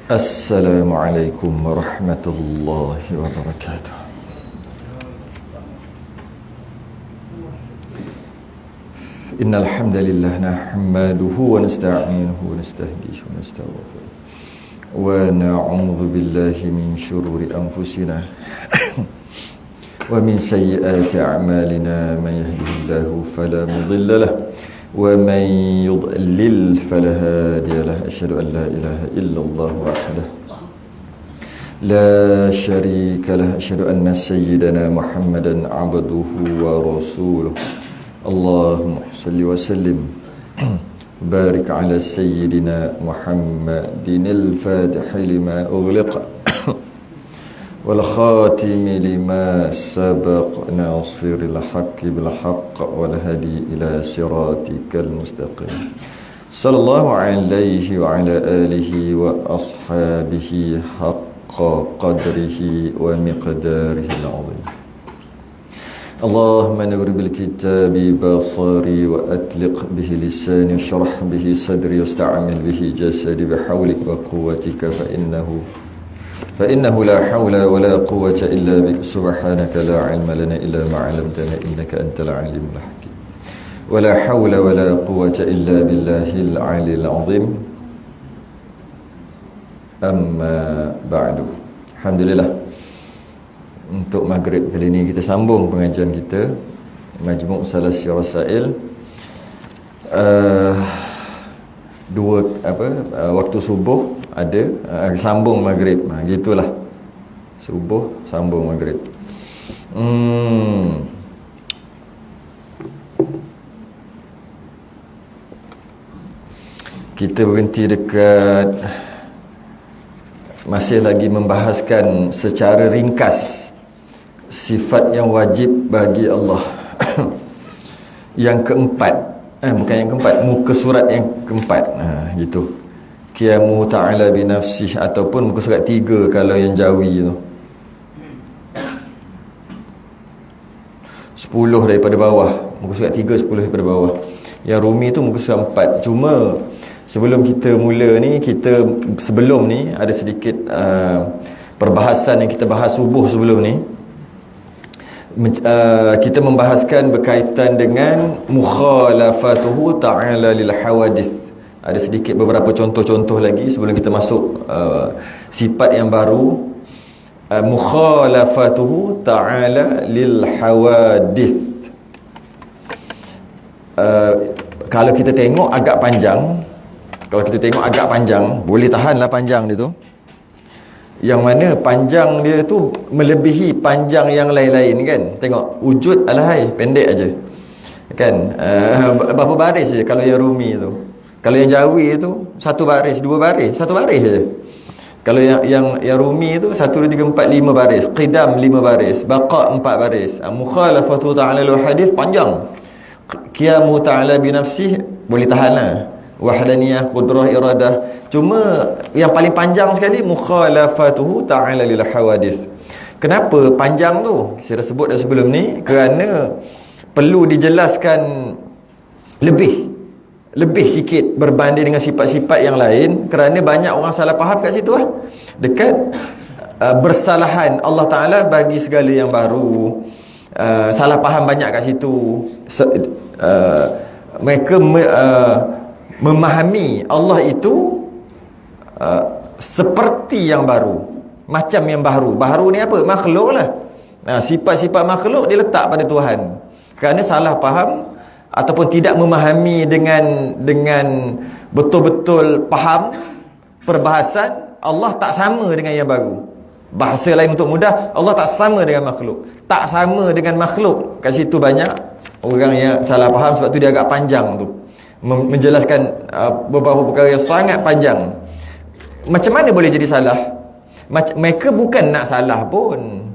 Assalamualaikum warahmatullahi wabarakatuh. Innal hamdalillah nahmaduhu wa nasta'inuhu wa nastahdihi wa nastaghfiruh wa na'udzu billahi min shururi anfusina wa min sayyiati a'malina man yahdihillahu fala mudilla lahu wa man yudlil fala hadiya lahu. Asyhadu an la ilaha illallah wahdahu la syarika lahu. Asyhadu anna sayyidana Muhammadan abduhu wa rasuluh. Allahumma salli wa sallim barik ala sayyidina Muhammadin al-fatihi lima ughliqa wal khatimi lima sabaq nasiril haqqi bil haqq wal hadi ila siratikal mustaqim. Sallallahu alaihi wa ala alihi wa ashabihi haqqa qadrihi wa miqdarihi al-azim. Allahumma nawwir bil kitabi basari wa atliq bihi lisani shrah bihi sadri wasta'mil bihi jasadi bihawlik wa quwwatika fa innahu la hawla wa la quwwata illa bik. Subhanaka la ilma lana illa ma 'allamtana innaka antal alimul hakim. Wa la hawla wa la quwwata illa billahil 'aliyyil 'azim. Amma ba'du. Alhamdulillah, untuk maghrib kali ini kita sambung pengajian kita Majmu' Salasi Rasail. Waktu subuh ada, sambung maghrib. Gitulah. Subuh sambung maghrib. Kita berhenti dekat, masih lagi membahaskan secara ringkas sifat yang wajib bagi Allah. Yang keempat, bukan yang keempat, muka surat yang keempat. Gitu. Qiyamu ta'ala binafsih, ataupun muka surat 3 kalau yang Jawi tu. 10 daripada bawah. Muka surat 3 10 daripada bawah. Yang Rumi tu muka surat 4. Cuma sebelum kita mula ni, sebelum ni ada sedikit perbahasan yang kita bahas subuh sebelum ni. Kita membahaskan berkaitan dengan mukhalafatuhu ta'ala lil hawadith. Ada sedikit beberapa contoh-contoh lagi sebelum kita masuk sifat yang baru. Mukhalafatuhu ta'ala lil hawadith. Kalau kita tengok agak panjang, boleh tahanlah panjang dia tu. Yang mana panjang dia tu melebihi panjang yang lain-lain kan. Tengok, wujud alahai pendek aja kan. Berapa baris je kalau yang Rumi tu. Kalau yang Jawi tu 1 baris, 2 baris, 1 baris je. Kalau yang Rumi tu 1 2 3 4 5 baris, qidam 5 baris, baqa 4 baris. Mukhalafatu ta'ala lil hadis panjang. Qiyamu ta'ala bi nafsih boleh tahanlah. Wahdaniyah, qudrah, iradah. Cuma yang paling panjang sekali mukhalafatuhu ta'ala lil hawadith. Kenapa panjang tu? Saya dah sebut dah sebelum ni, kerana perlu dijelaskan lebih sikit berbanding dengan sifat-sifat yang lain, kerana banyak orang salah faham kat situ lah. Dekat bersalahan Allah Ta'ala bagi segala yang baru. Salah faham banyak kat situ. Mereka memahami Allah itu seperti yang baru, macam yang baru. Baru ni apa? Makhluk lah. Sifat-sifat makhluk dia letak pada Tuhan. Kerana salah faham ataupun tidak memahami dengan betul-betul faham perbahasan, Allah tak sama dengan yang baru. Bahasa lain untuk mudah, Allah tak sama dengan makhluk. Tak sama dengan makhluk. Kat situ banyak orang yang salah faham, sebab tu dia agak panjang tu, menjelaskan beberapa perkara yang sangat panjang. Macam mana boleh jadi salah? Mereka bukan nak salah pun.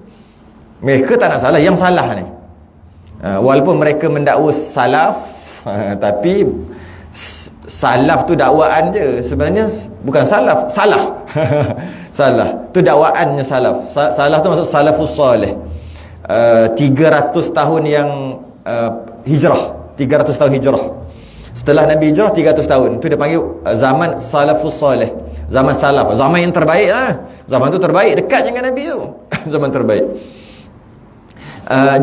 Mereka tak nak salah. Yang salah ni, walaupun mereka mendakwa salaf, tapi salaf tu dakwaan je. Sebenarnya bukan salaf. Salah. Salah. Tu dakwaannya salaf. Salaf tu maksud salafus salih. 300 tahun yang hijrah. 300 tahun hijrah. Setelah Nabi hijrah 300 tahun. Itu dia panggil zaman salafus soleh. Zaman salaf. Zaman yang terbaik lah. Zaman tu terbaik. Dekat dengan Nabi tu. Zaman terbaik.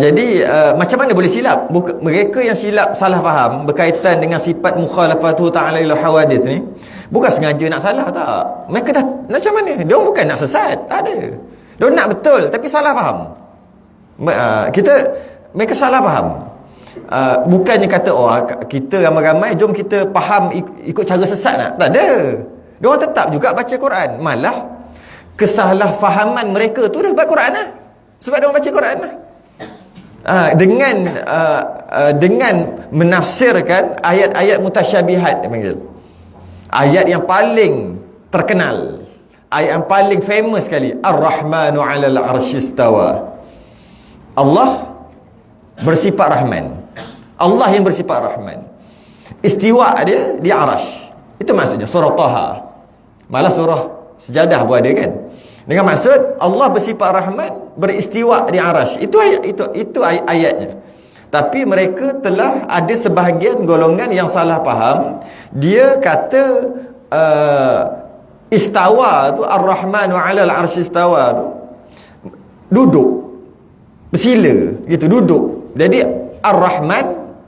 Jadi macam mana boleh silap? Mereka yang silap salah faham berkaitan dengan sifat mukhalafatu ta'ala ila hawadith ni, bukan sengaja nak salah, tak. Mereka dah macam mana? Dia bukan nak sesat, tak ada. Dia nak betul tapi salah faham. Mereka salah faham. Bukannya kata kita ramai-ramai jom kita faham ikut cara sesat nak. Tak ada. Dia orang tetap juga baca Quran. Malah kesalahfahaman mereka tu dah baca Quran lah. Sebab dia orang baca Quran lah. Dengan menafsirkan ayat-ayat mutasyabihat, dia panggil. Ayat yang paling terkenal, ayat yang paling famous sekali, Ar-Rahmanu 'alal 'arsy istawa. Allah bersifat Rahman. Allah yang bersifat Rahman. Istiwa dia di arash. Itu maksudnya surah Taha. Malah surah Sejadah pun ada kan. Dengan maksud Allah bersifat Rahman, beristiwa di arash. Itu ayatnya. Tapi mereka telah ada sebahagian golongan yang salah faham. Dia kata istawa tu, Ar-Rahmanu 'alal 'arsy istawa tu duduk, bersila gitu, duduk. Jadi Ar-Rahman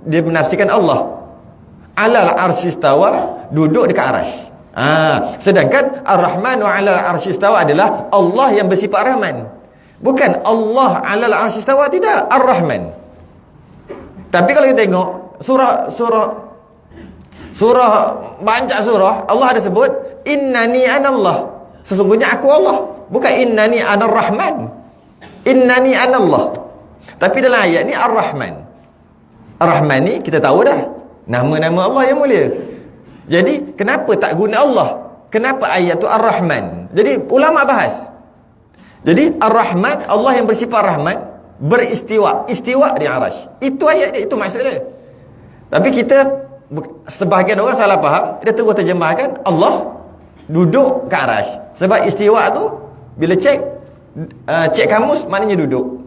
dia menafsirkan Allah, 'alal 'arsy istawa, duduk dekat arash. Sedangkan Ar-Rahmanu 'alal 'arsy istawa adalah Allah yang bersifat Rahman. Bukan Allah 'alal 'arsy istawa, tidak, Ar-Rahman. Tapi kalau kita tengok surah banyak surah Allah ada sebut innani anallah, sesungguhnya aku Allah, bukan innani anar Rahman. Innani anallah. Tapi dalam ayat ni Ar-Rahman. Ar-Rahman ni kita tahu dah nama-nama Allah yang mulia. Jadi kenapa tak guna Allah? Kenapa ayat tu Ar-Rahman? Jadi ulama bahas. Jadi Ar-Rahman, Allah yang bersifat Rahman, beristiwa, istiwa di arash. Itu ayat dia, itu maksud dia. Tapi kita, sebahagian orang salah faham, dia terus terjemahkan Allah duduk ke arash. Sebab istiwa tu bila cek kamus maknanya duduk.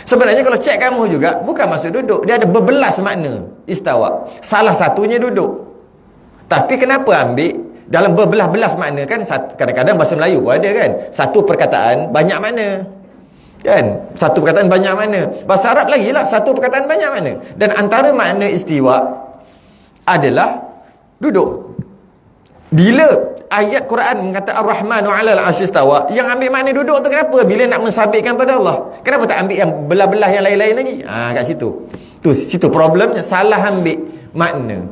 Sebenarnya kalau cek kamus juga bukan maksud duduk, dia ada berbelas makna istawa. Salah satunya duduk. Tapi kenapa ambil dalam berbelas-belas makna kan? Kadang-kadang bahasa Melayu pun ada kan, satu perkataan banyak makna kan, satu perkataan banyak makna. Bahasa Arab lagi lah, satu perkataan banyak makna. Dan antara makna istiwa adalah duduk. Bila ayat Quran mengata Ar-Rahmanu 'alal 'arsy istawa, yang ambil makna duduk tu kenapa? Bila nak mensabitkan pada Allah, kenapa tak ambil yang belah-belah yang lain-lain lagi? Kat situ. Situ problemnya, salah ambil makna.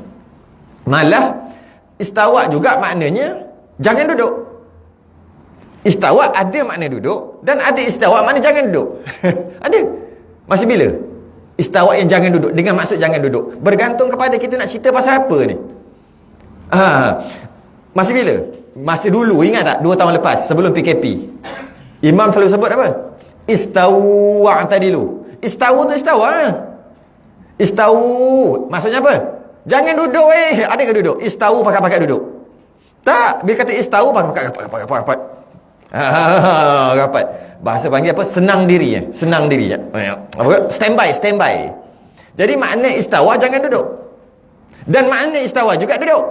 Malah istawa juga maknanya jangan duduk. Istawa ada makna duduk dan ada istawa makna jangan duduk. Ada. Masih bila? Istawa yang jangan duduk dengan maksud jangan duduk. Bergantung kepada kita nak cerita pasal apa ni. Masih bila? Masa dulu, ingat tak? 2 tahun lepas sebelum PKP. Imam selalu sebut apa? Istawa tadilu. Istawa tu istawa. Istawu maksudnya apa? Jangan duduk ada ke duduk? Istawu pakai duduk. Tak, bila kata istawu pakai rapat. Bahasa panggil apa? Senang diri ya. Senang diri ya. Apa? Standby. Jadi makna istawa jangan duduk. Dan makna istawa juga duduk.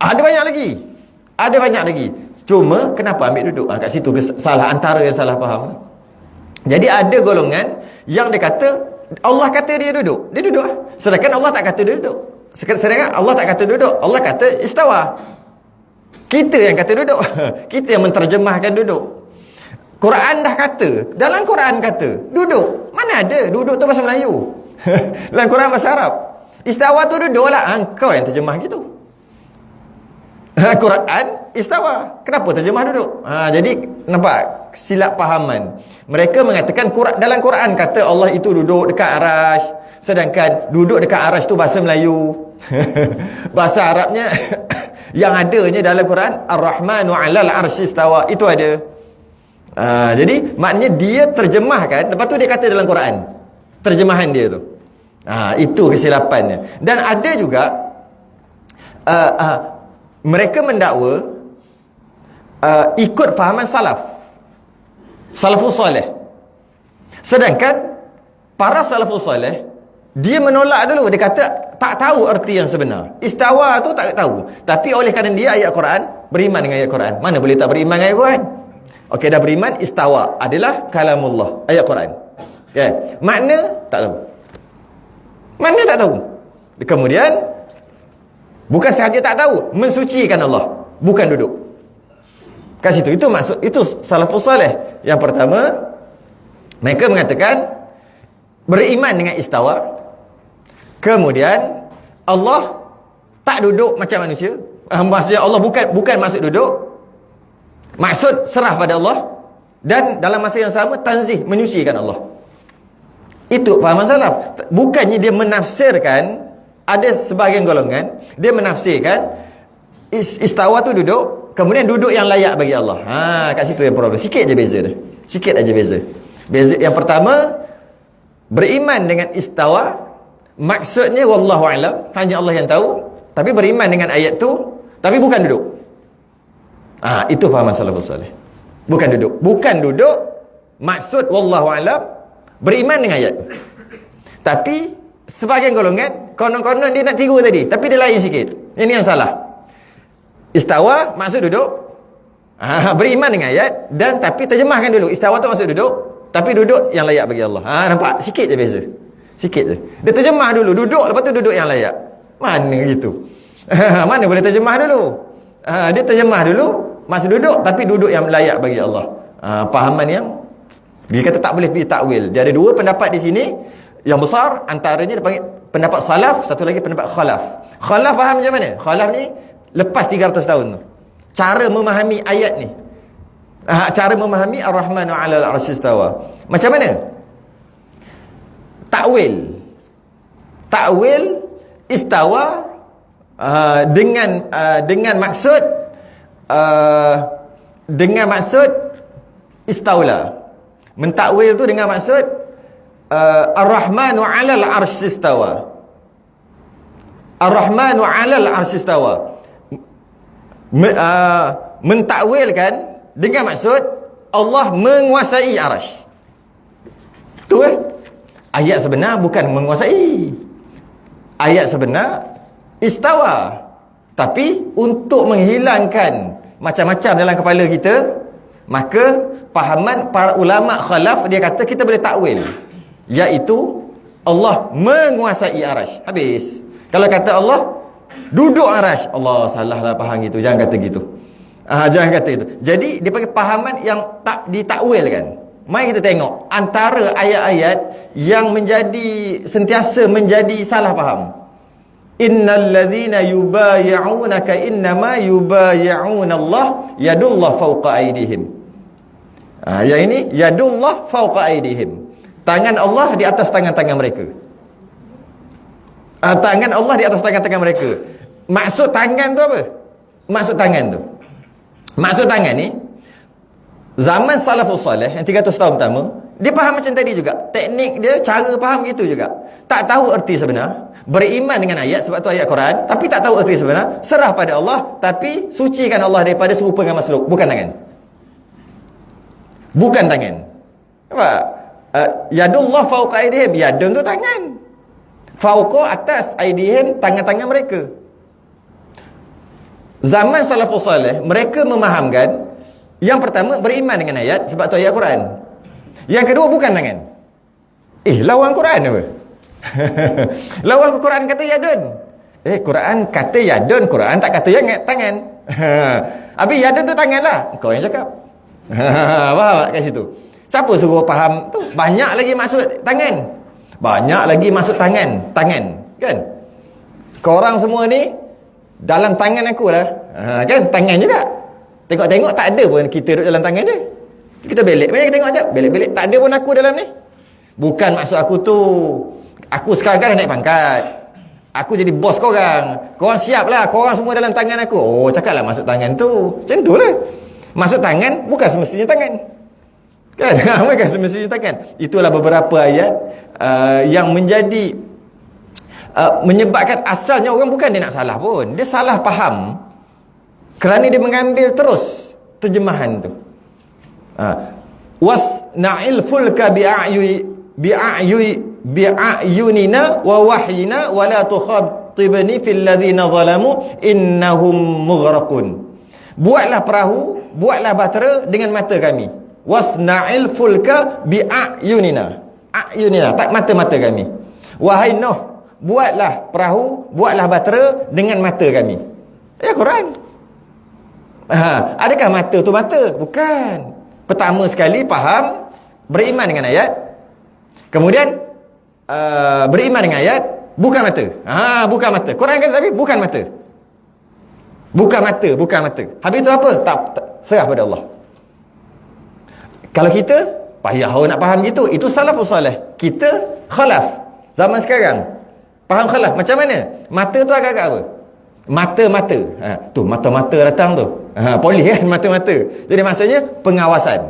Ada banyak lagi. Cuma kenapa ambil duduk? Kat situ salah, antara yang salah faham. Jadi ada golongan yang dia kata Allah kata dia duduk. Dia duduk. Sedangkan Allah tak kata dia duduk. Sedangkan Allah tak kata duduk. Allah kata istawa. Kita yang kata duduk. Kita yang menterjemahkan duduk. Quran dah kata. Dalam Quran kata duduk. Mana ada? Duduk tu bahasa Melayu. Dalam Quran bahasa Arab. Istawa tu duduk lah. Kau yang terjemah gitu. Quran istawa. Kenapa terjemah duduk? Jadi nampak silap pahaman. Mereka mengatakan dalam Quran kata Allah itu duduk dekat arash, sedangkan duduk dekat arash tu bahasa Melayu. Bahasa Arabnya yang adanya dalam Quran Ar-Rahmanu 'alal 'arsy istawa, itu ada. Jadi maknanya dia terjemahkan, lepas tu dia kata dalam Quran terjemahan dia tu. Itu kesilapannya. Dan ada juga mereka mendakwa ikut fahaman salafus soleh. Sedangkan para salafus soleh dia menolak dulu. Dia kata tak tahu erti yang sebenar. Istawa tu tak tahu. Tapi oleh kerana dia ayat Quran, beriman dengan ayat Quran. Mana boleh tak beriman dengan ayat Quran? Okey, dah beriman, istawa adalah kalamullah, ayat Quran. Okay. Makna tak tahu. Makna tak tahu. Kemudian bukan sahaja tak tahu, mensucikan Allah, bukan duduk kat situ. Itu maksud, itu salafus salih. Yang pertama, mereka mengatakan beriman dengan istawa. Kemudian Allah tak duduk macam manusia. Maksudnya Allah bukan maksud duduk. Maksud serah pada Allah. Dan dalam masa yang sama tanzih, menyucikan Allah. Itu fahaman salaf. Bukannya dia menafsirkan, ada sebahagian golongan dia menafsirkan istawa tu duduk, kemudian duduk yang layak bagi Allah. Kat situ yang problem. Sikit je beza dia. Sikit aja beza. Beza yang pertama, beriman dengan istawa, maksudnya wallahu a'lam, hanya Allah yang tahu. Tapi beriman dengan ayat tu, tapi bukan duduk. Itu fahaman salafus salih. Bukan duduk. Bukan duduk, maksud wallahu a'lam, beriman dengan ayat. Tapi sebahagian golongan konon-konon dia nak tiru tadi, tapi dia lain sikit. Ini yang salah. Istawa maksud duduk, beriman dengan ayat, dan tapi terjemahkan dulu. Istawa tu maksud duduk, tapi duduk yang layak bagi Allah. Nampak? Sikit je beza. Sikit je. Dia terjemah dulu duduk, lepas tu duduk yang layak. Mana gitu? Mana boleh terjemah dulu? Dia terjemah dulu maksud duduk, tapi duduk yang layak bagi Allah. Pahaman yang dia kata tak boleh pergi takwil. Dia ada dua pendapat di sini yang besar, antaranya dia panggil pendapat salaf, satu lagi pendapat khalaf. Khalaf faham macam mana? Khalaf ni lepas 300 tahun tu. Cara memahami ayat ni. Cara memahami Ar-Rahmanu 'alal 'arsy istawa. Macam mana? Takwil istawa dengan maksud istaula. Mentakwil tu dengan maksud Ar-Rahmanu 'alal 'arsy istawa. Ar-Rahmanu 'alal 'arsy istawa. Mentakwilkan dengan maksud Allah menguasai arasy. Tu ayat sebenar bukan menguasai. Ayat sebenar istawa. Tapi untuk menghilangkan macam-macam dalam kepala kita, maka pahaman para ulama khalaf, dia kata kita boleh takwil, iaitu Allah menguasai arasy. Habis. Kalau kata Allah duduk arasy, Allah salahlah faham gitu. Jangan kata gitu. Jangan kata itu. Jadi dia pakai pahaman yang tak ditakwilkan. Mari kita tengok antara ayat-ayat yang sentiasa menjadi salah faham. Innal ladzina yubayyi'unaka innama yubayyi'una Allah yadullah fawqa aydihim. Yang ini yadullah fawqa aydihim. Tangan Allah di atas tangan-tangan mereka. Tangan Allah di atas tangan-tangan mereka. Maksud tangan tu apa? Maksud tangan ni, zaman salafus salih yang 300 tahun pertama, dia faham macam tadi juga. Teknik dia, cara faham gitu juga. Tak tahu erti sebenar, beriman dengan ayat sebab tu ayat Quran, tapi tak tahu erti sebenar, serah pada Allah, tapi sucikan Allah daripada serupa dengan makhluk. Bukan tangan. Nampak? Yadullah fawqa aydihim. Yadun tu tangan. Fawqa atas, aydihim tangan-tangan mereka. Zaman salafus salih, mereka memahamkan yang pertama beriman dengan ayat sebab tu ayat Quran. Yang kedua bukan tangan. Lawan Quran apa? Lawan Quran kata yadun. Quran kata yadun, Quran tak kata tangan. Habis yadun tu tangan lah. Kau yang cakap. Faham tak kat situ? Siapa suruh faham tu? Banyak lagi maksud tangan. Tangan. Kan? Korang semua ni dalam tangan aku lah. Kan? Tangan juga. Tengok-tengok tak ada pun kita duduk dalam tangan dia. Kita belik. Banyak tengok je. Belik-belik. Tak ada pun aku dalam ni. Bukan maksud aku tu. Aku sekarang kan naik pangkat. Aku jadi bos korang. Korang siap lah. Korang semua dalam tangan aku. Oh, cakap lah maksud tangan tu. Macam tu lah. Maksud tangan bukan semestinya tangan. Kan? Bukan semestinya tangan. Itulah beberapa ayat yang menjadi menyebabkan asalnya orang bukan dia nak salah pun. Dia salah faham kerana dia mengambil terus terjemahan tu. Wasna'il fulka bi'ayunina wa wahyina wa la tukhatibni fil ladzina zalamu innahum mughraqun. Buatlah perahu, buatlah bahtera dengan mata kami. Wasna'il fulka bi'ayunina. Ayunina, tak mata-mata kami. Wahai Nuh, buatlah perahu, buatlah bahtera dengan mata kami. Quran. Adakah mata tu mata? Bukan. Pertama sekali faham, beriman dengan ayat. Kemudian beriman dengan ayat, bukan mata. Bukan mata. Quran kata tapi bukan mata. Bukan mata, bukan mata. Habis itu apa? Tak serah pada Allah. Kalau kita payah nak faham gitu, itu salafus salih. Kita khalaf. Zaman sekarang faham khalaf. Macam mana? Mata tu agak-agak apa? Mata-mata. Tu mata-mata datang tu. Polis kan mata-mata. Jadi maksudnya pengawasan.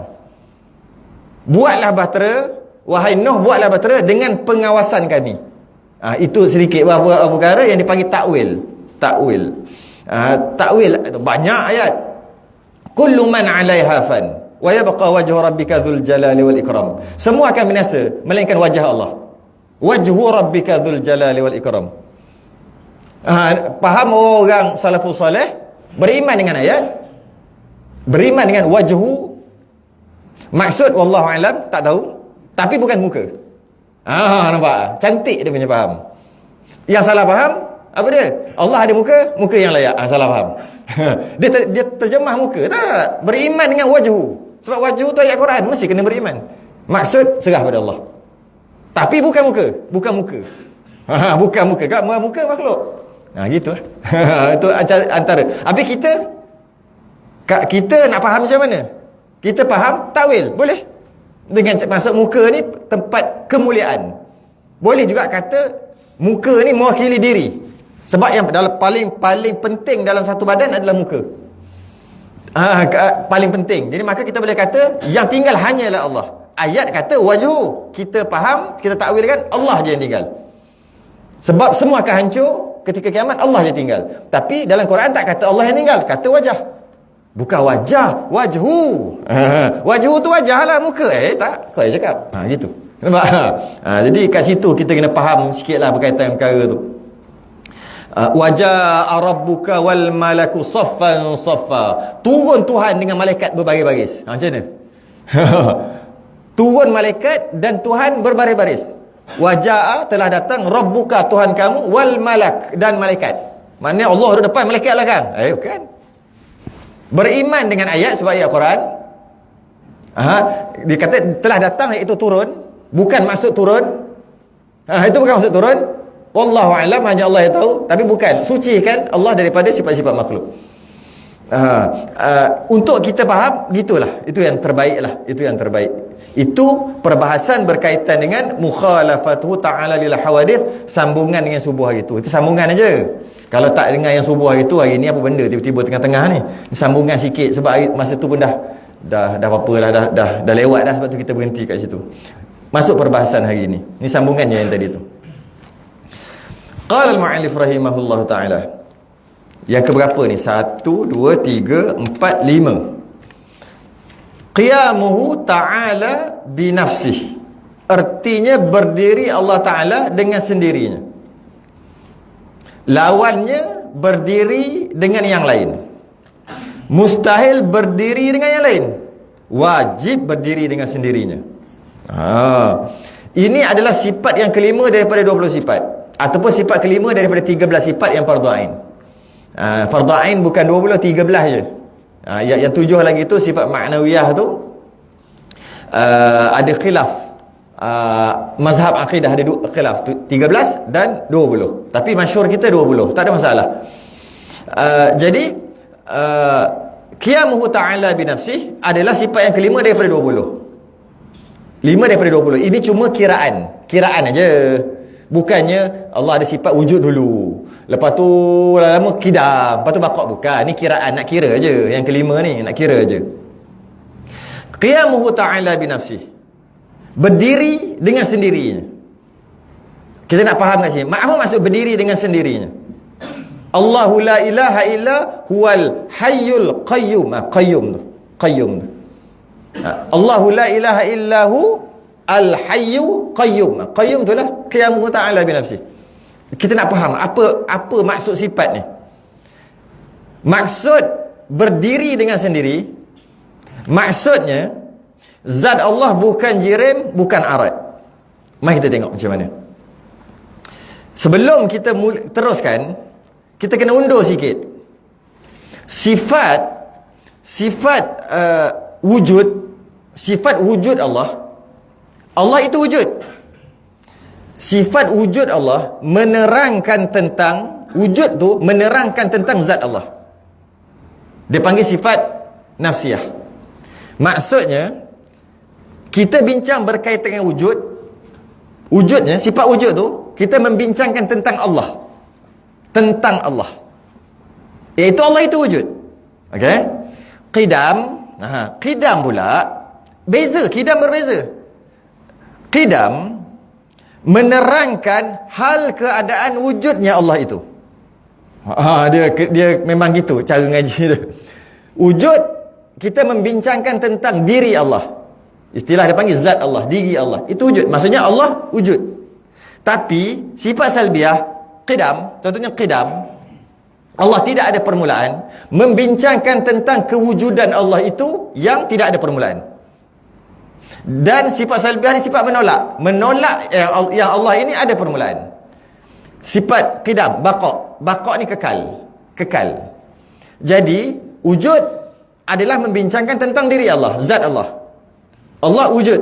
Buatlah bahtera, wahai Nuh, buatlah bahtera dengan pengawasan kami. Itu sedikit beberapa perkara yang dipanggil takwil. Takwil banyak ayat. Kullu man 'alaiha fan wa yabqa wajhu rabbika dzul jalali wal ikram. Semua akan binasa melainkan wajah Allah. Wajhu rabbika dzul jalali wal ikram. Faham orang salafus salih beriman dengan ayat, beriman dengan wajhu. Maksud wallahu alam tak tahu, tapi bukan muka. Nampak? Cantik dia punya faham. Yang salah faham apa dia? Allah ada muka yang layak. Salah faham. dia terjemah muka. Tak, beriman dengan wajhu. Sebab wajhu tu ayat Quran, mesti kena beriman. Maksud serah pada Allah. Tapi bukan muka. Bukan muka. Muka makhluk. Gitu. Itu antara. Habis kita nak faham macam mana? Kita faham takwil, boleh. Dengan maksud muka ni tempat kemuliaan. Boleh juga kata muka ni mewakili diri. Sebab yang paling penting dalam satu badan adalah muka. Paling penting. Jadi maka kita boleh kata yang tinggal hanyalah Allah. Ayat kata wajhu. Kita faham, kita takwilkan Allah je yang tinggal. Sebab semua akan hancur ketika kiamat, Allah je tinggal. Tapi dalam Quran tak kata Allah yang tinggal, kata wajah. Bukan wajah, wajhu. Wajhu tu wajah lah, muka. Tak, kau yang cakap. Gitu. Nampak? Jadi kat situ kita kena faham sikit lah berkaitan perkara tu. Wajah rabbuka wal malaku saffan saffa. Turun Tuhan dengan malaikat berbaris-baris. Macam mana? Turun malaikat dan Tuhan berbaris-baris. Wajah telah datang rabbuka Tuhan kamu wal malak dan malaikat. Maknanya Allah ada depan, malaikat belakang. Bukan. Beriman dengan ayat sebab ayat Quran. Dia kata telah datang iaitu turun, bukan maksud turun. Itu bukan maksud turun. Wallahu a'lam, hanya Allah yang tahu. Tapi bukan sucikan Allah daripada sifat-sifat makhluk. Untuk kita faham, gitulah. Itu yang terbaik lah. Itu yang terbaik. Itu perbahasan berkaitan dengan mukhalafatuhu ta'ala lil hawadith, sambungan dengan subuh hari itu. Itu sambungan aja. Kalau tak dengar yang subuh hari itu, hari ni apa benda tiba-tiba tengah-tengah ni. Sambungan sikit sebab masa tu pun dah apa-apa lah, dah lewat dah, sebab tu kita berhenti kat situ. Masuk perbahasan hari ni. Ni sambungannya yang tadi tu. Qala al-mu'allif rahimahullah ta'ala. Yang keberapa ni? 1, 2, 3, 4, 5. Qiyamuhu ta'ala binafsih. Artinya berdiri Allah Ta'ala dengan sendirinya. Lawannya berdiri dengan yang lain. Mustahil berdiri dengan yang lain. Wajib berdiri dengan sendirinya. Ini adalah sifat yang kelima daripada 20 sifat. Ataupun sifat kelima daripada 13 sifat yang fardu ain. Fardu ain bukan 20, 13 je. Yang 7 lagi tu sifat ma'nawiyah tu ada khilaf. Mazhab akidah ada khilaf 13 dan 20. Tapi masyhur kita 20, tak ada masalah. Jadi qiyamuhu ta'ala binafsih adalah sifat yang kelima daripada 20. 5 daripada 20. Ini cuma kiraan aja. Bukannya Allah ada sifat wujud dulu, lepas tu lama kidam, lepas tu baqaq. Bukan. Ni kiraan, nak kira aja. Yang kelima ni nak kira aja. Qiyamuhu ta'ala binafsih, berdiri dengan sendirinya. Kita nak faham kat sini, apa maksud berdiri dengan sendirinya? Allahu la ilaha illa huwal hayyul qayyum. Qayyum tu. Allahu la ilaha illahu Al-Hayyu Qayyum. Qayyum tu lah qiyamuhu ta'ala binafsi. Kita nak faham apa maksud sifat ni. Maksud berdiri dengan sendiri, maksudnya zat Allah bukan jirim, bukan arad. Mari kita tengok macam mana. Sebelum kita teruskan, kita kena undur sikit. Sifat wujud Allah itu wujud. Sifat wujud Allah menerangkan tentang wujud tu, menerangkan tentang zat Allah. Dia panggil sifat nafsiyah. Maksudnya kita bincang berkaitan dengan wujudnya, sifat wujud tu kita membincangkan tentang Allah. Tentang Allah. Iaitu Allah itu wujud. Okey? Qidam pula beza, qidam berbeza. Qidam menerangkan hal keadaan wujudnya Allah itu. Dia memang gitu cara ngaji dia. Wujud, kita membincangkan tentang diri Allah. Istilah dia panggil zat Allah, diri Allah. Itu wujud. Maksudnya Allah wujud. Tapi sifat salbiah, qidam, contohnya qidam, Allah tidak ada permulaan, membincangkan tentang kewujudan Allah itu yang tidak ada permulaan. Dan sifat salbiah ni sifat menolak yang Allah ini ada permulaan. Sifat qidam, baqa ni kekal. Jadi wujud adalah membincangkan tentang diri Allah, zat Allah. Allah wujud.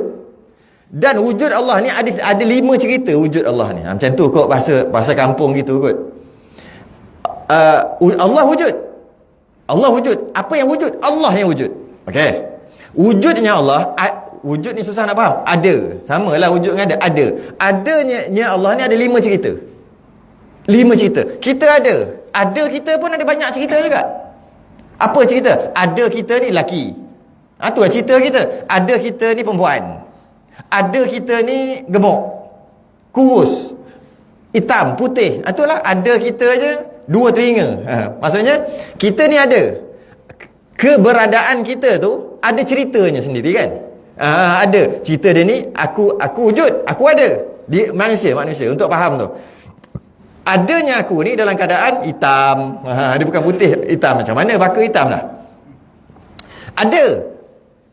Dan wujud Allah ni ada 5 cerita wujud Allah ni. Macam tu kot bahasa kampung gitu kot. Allah wujud. Allah wujud. Apa yang wujud? Allah yang wujud. Okey. Wujudnya Allah, wujud ni susah nak faham. Ada. Samalah wujud dengan ada. Adanya Allah ni ada 5 cerita. 5 cerita. Kita ada. Ada kita pun ada banyak cerita juga. Apa cerita? Ada kita ni lelaki. Tu lah cerita kita. Ada kita ni perempuan. Ada kita ni gemuk, kurus, hitam, putih. Itulah ada kita je 2 telinga. Maksudnya kita ni ada. Keberadaan kita tu ada ceritanya sendiri kan. Ada cerita dia ni, aku wujud, aku ada. Dia manusia untuk faham tu. Adanya aku ni dalam keadaan hitam. Dia bukan putih, hitam. Macam mana baka hitam lah. Ada.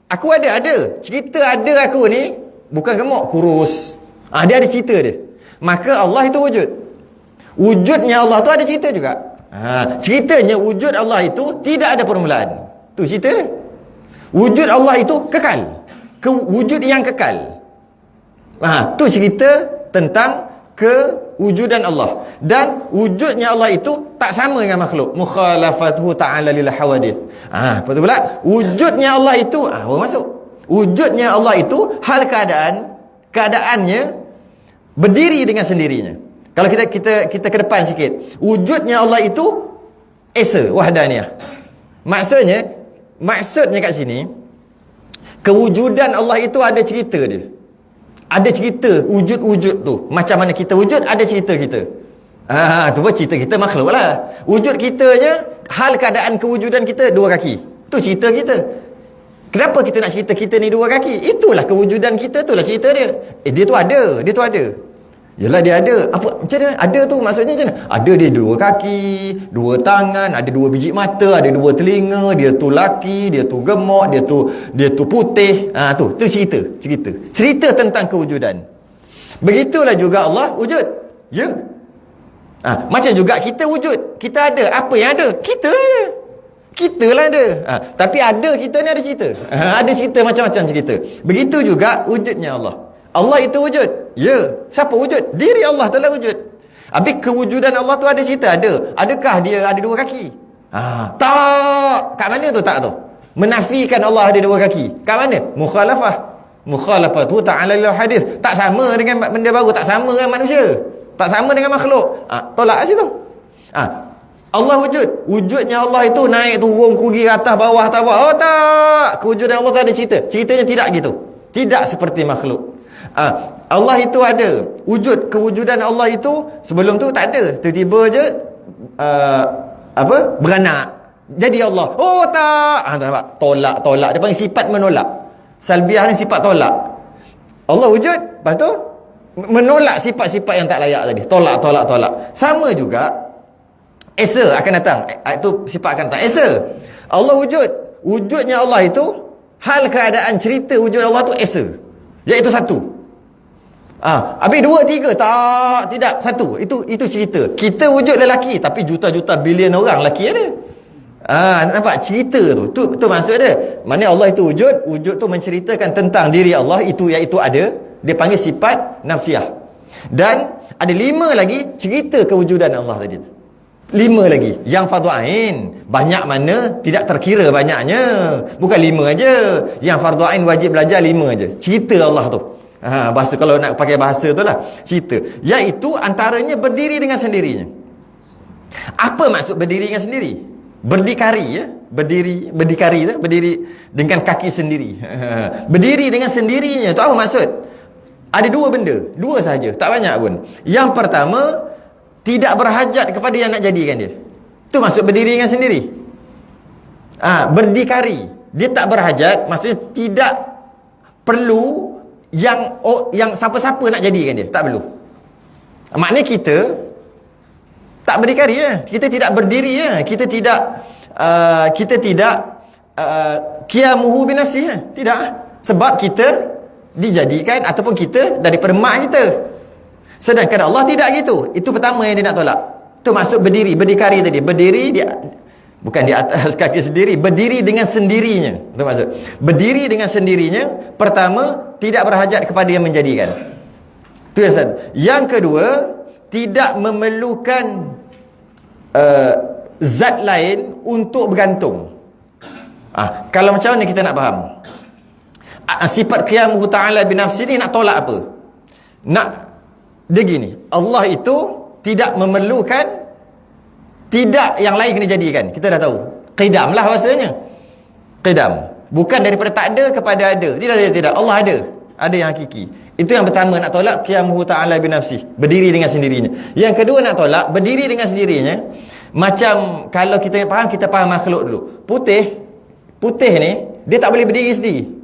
Aku ada. Cerita ada aku ni bukan gemuk, kurus. Dia ada cerita dia. Maka Allah itu wujud. Wujudnya Allah tu ada cerita juga. Ceritanya wujud Allah itu tidak ada permulaan. Tu cerita dia. Wujud Allah itu kekal. Wujud yang kekal. Tu cerita tentang kewujudan Allah. Dan wujudnya Allah itu tak sama dengan makhluk. Mukhalafatuhu ta'ala lil hawadith. Betul pula. Wujudnya Allah itu baru masuk. Wujudnya Allah itu hal keadaannya berdiri dengan sendirinya. Kalau kita ke depan sikit. Wujudnya Allah itu esa, wahdaniyah. Maksudnya kat sini, kewujudan Allah itu ada cerita dia. Ada cerita wujud-wujud tu. Macam mana kita wujud, ada cerita kita. Tu pun cerita kita makhluk lah. Wujud kitanya, hal keadaan kewujudan kita 2 kaki. Tu cerita kita. Kenapa kita nak cerita kita ni 2 kaki? Itulah kewujudan kita, itulah cerita dia. Dia tu ada. Yelah dia ada. Apa macam mana? Ada tu maksudnya macam mana? Ada dia 2 kaki, 2 tangan, ada 2 biji mata, ada 2 telinga, dia tu laki, dia tu gemuk, dia tu putih. Tu cerita. Cerita tentang kewujudan. Begitulah juga Allah wujud. Ya. Macam juga kita wujud. Kita ada. Apa yang ada? Kita ada. Kita lah ada. Tapi ada kita ni ada cerita. Ada cerita macam-macam cerita. Begitu juga wujudnya Allah. Allah itu wujud. Ya. Siapa wujud? Diri Allah telah wujud. Habis kewujudan Allah tu ada cerita? Ada. Adakah dia ada 2 kaki? Tak. Kat mana tu tak tu? Menafikan Allah ada 2 kaki. Kat mana? Mukhalafah tu ta'ala lil hadis. Tak sama dengan benda baru. Tak sama dengan manusia. Tak sama dengan makhluk. Tolak kat situ. Allah wujud. Wujudnya Allah itu naik turun kurgi atas bawah. Tak. Kewujudan Allah tu ada cerita. Ceritanya tidak gitu. Tidak seperti makhluk. Allah itu ada wujud. Kewujudan Allah itu sebelum tu tak ada. Tiba-tiba je beranak jadi Allah. Tak. Nampak? Tolak. Dia panggil sifat menolak. Salbiah ni sifat tolak. Allah wujud, lepas tu menolak sifat-sifat yang tak layak tadi. Tolak. Sama juga Esa akan datang. Itu sifat akan datang. Esa. Allah wujud. Wujudnya Allah itu, hal keadaan cerita wujud Allah tu Esa. Iaitu satu. Habis dua, tiga. Tidak. Satu. Itu cerita. Kita wujud lelaki, tapi juta-juta bilion orang lelaki ada. Nampak cerita tu. Tu maksud dia. Maknanya Allah itu wujud. Wujud tu menceritakan tentang diri Allah. Iaitu ada. Dia panggil sifat nafsiyah. Dan ada 5 lagi cerita kewujudan Allah tadi tu. 5 lagi. Yang fardu ain, banyak mana tidak terkira banyaknya. Bukan 5 aja. Yang fardu ain wajib belajar 5 aja. Cerita Allah tu. Bahasa, kalau nak pakai bahasa tu lah, cerita. Iaitu antaranya berdiri dengan sendirinya. Apa maksud berdiri dengan sendiri? Berdikari, ya. Berdikari tu, berdiri dengan kaki sendiri. Berdiri dengan sendirinya tu apa maksud? Ada 2 benda, 2 sahaja, tak banyak pun. Yang pertama, tidak berhajat kepada yang nak jadikan dia. Tu maksud berdiri dengan sendiri. Berdikari, dia tak berhajat, maksudnya tidak perlu yang siapa-siapa nak jadikan dia, tak perlu. Maknanya kita tak berdikari, ya. Kita tidak berdiri, ya. Kita tidak qiyamuhu binafsihi, ya. Tidak. Sebab kita dijadikan ataupun kita daripada mak kita. Sedangkan Allah tidak gitu. Itu pertama yang dia nak tolak. Itu maksud berdiri, berdikari tadi. Berdiri dia bukan di atas kaki sendiri, berdiri dengan sendirinya. Itu maksud. Berdiri dengan sendirinya, pertama, tidak berhajat kepada yang menjadikan. Itu yang satu. Yang kedua, tidak memerlukan zat lain untuk bergantung. Kalau macam mana kita nak faham? Sifat qiyamuhu ta'ala binafsi ni nak tolak apa? Dia gini, Allah itu tidak memerlukan, tidak yang lain kena jadikan. Kita dah tahu. Qidam lah bahasanya. Qidam. Bukan daripada tak ada kepada ada. Tidak. Allah ada. Ada yang hakiki. Itu yang pertama nak tolak, qiyamuhu ta'ala binafsi, berdiri dengan sendirinya. Yang kedua nak tolak, berdiri dengan sendirinya. Macam kalau kita faham makhluk dulu. Putih ni dia tak boleh berdiri sendiri.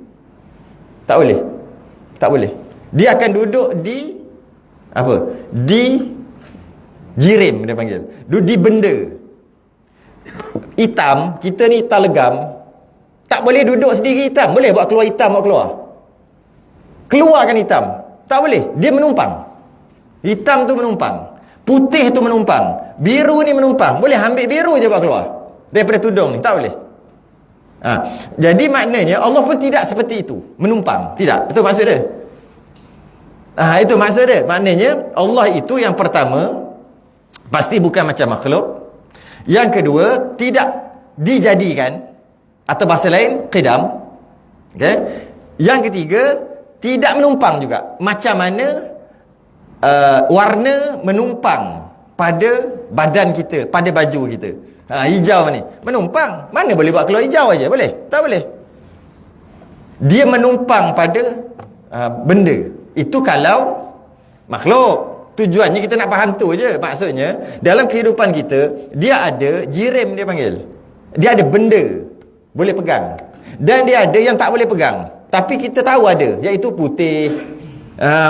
Tak boleh. Dia akan duduk di jirim, dia panggil. Duduk di benda. Hitam, kita ni hitam legam, tak boleh duduk sendiri hitam. Boleh buat keluar hitam, buat keluar. Keluarkan hitam. Tak boleh. Dia menumpang. Hitam tu menumpang. Putih tu menumpang. Biru ni menumpang. Boleh ambil biru je buat keluar daripada tudung ni. Tak boleh. Jadi maknanya Allah pun tidak seperti itu. Menumpang. Tidak. Itu maksud dia. Itu maksud dia. Maknanya Allah itu yang pertama, pasti bukan macam makhluk. Yang kedua, tidak dijadikan, atau bahasa lain, qidam. Okay? Yang ketiga, tidak menumpang juga. Macam mana warna menumpang pada badan kita, pada baju kita. Hijau ni menumpang. Mana boleh buat keluar hijau aja? Boleh? Tak boleh. Dia menumpang pada benda. Itu kalau makhluk. Tujuannya kita nak faham tu je. Maksudnya dalam kehidupan kita, dia ada jirim, dia panggil. Dia ada benda boleh pegang, dan dia ada yang tak boleh pegang, tapi kita tahu ada, iaitu putih.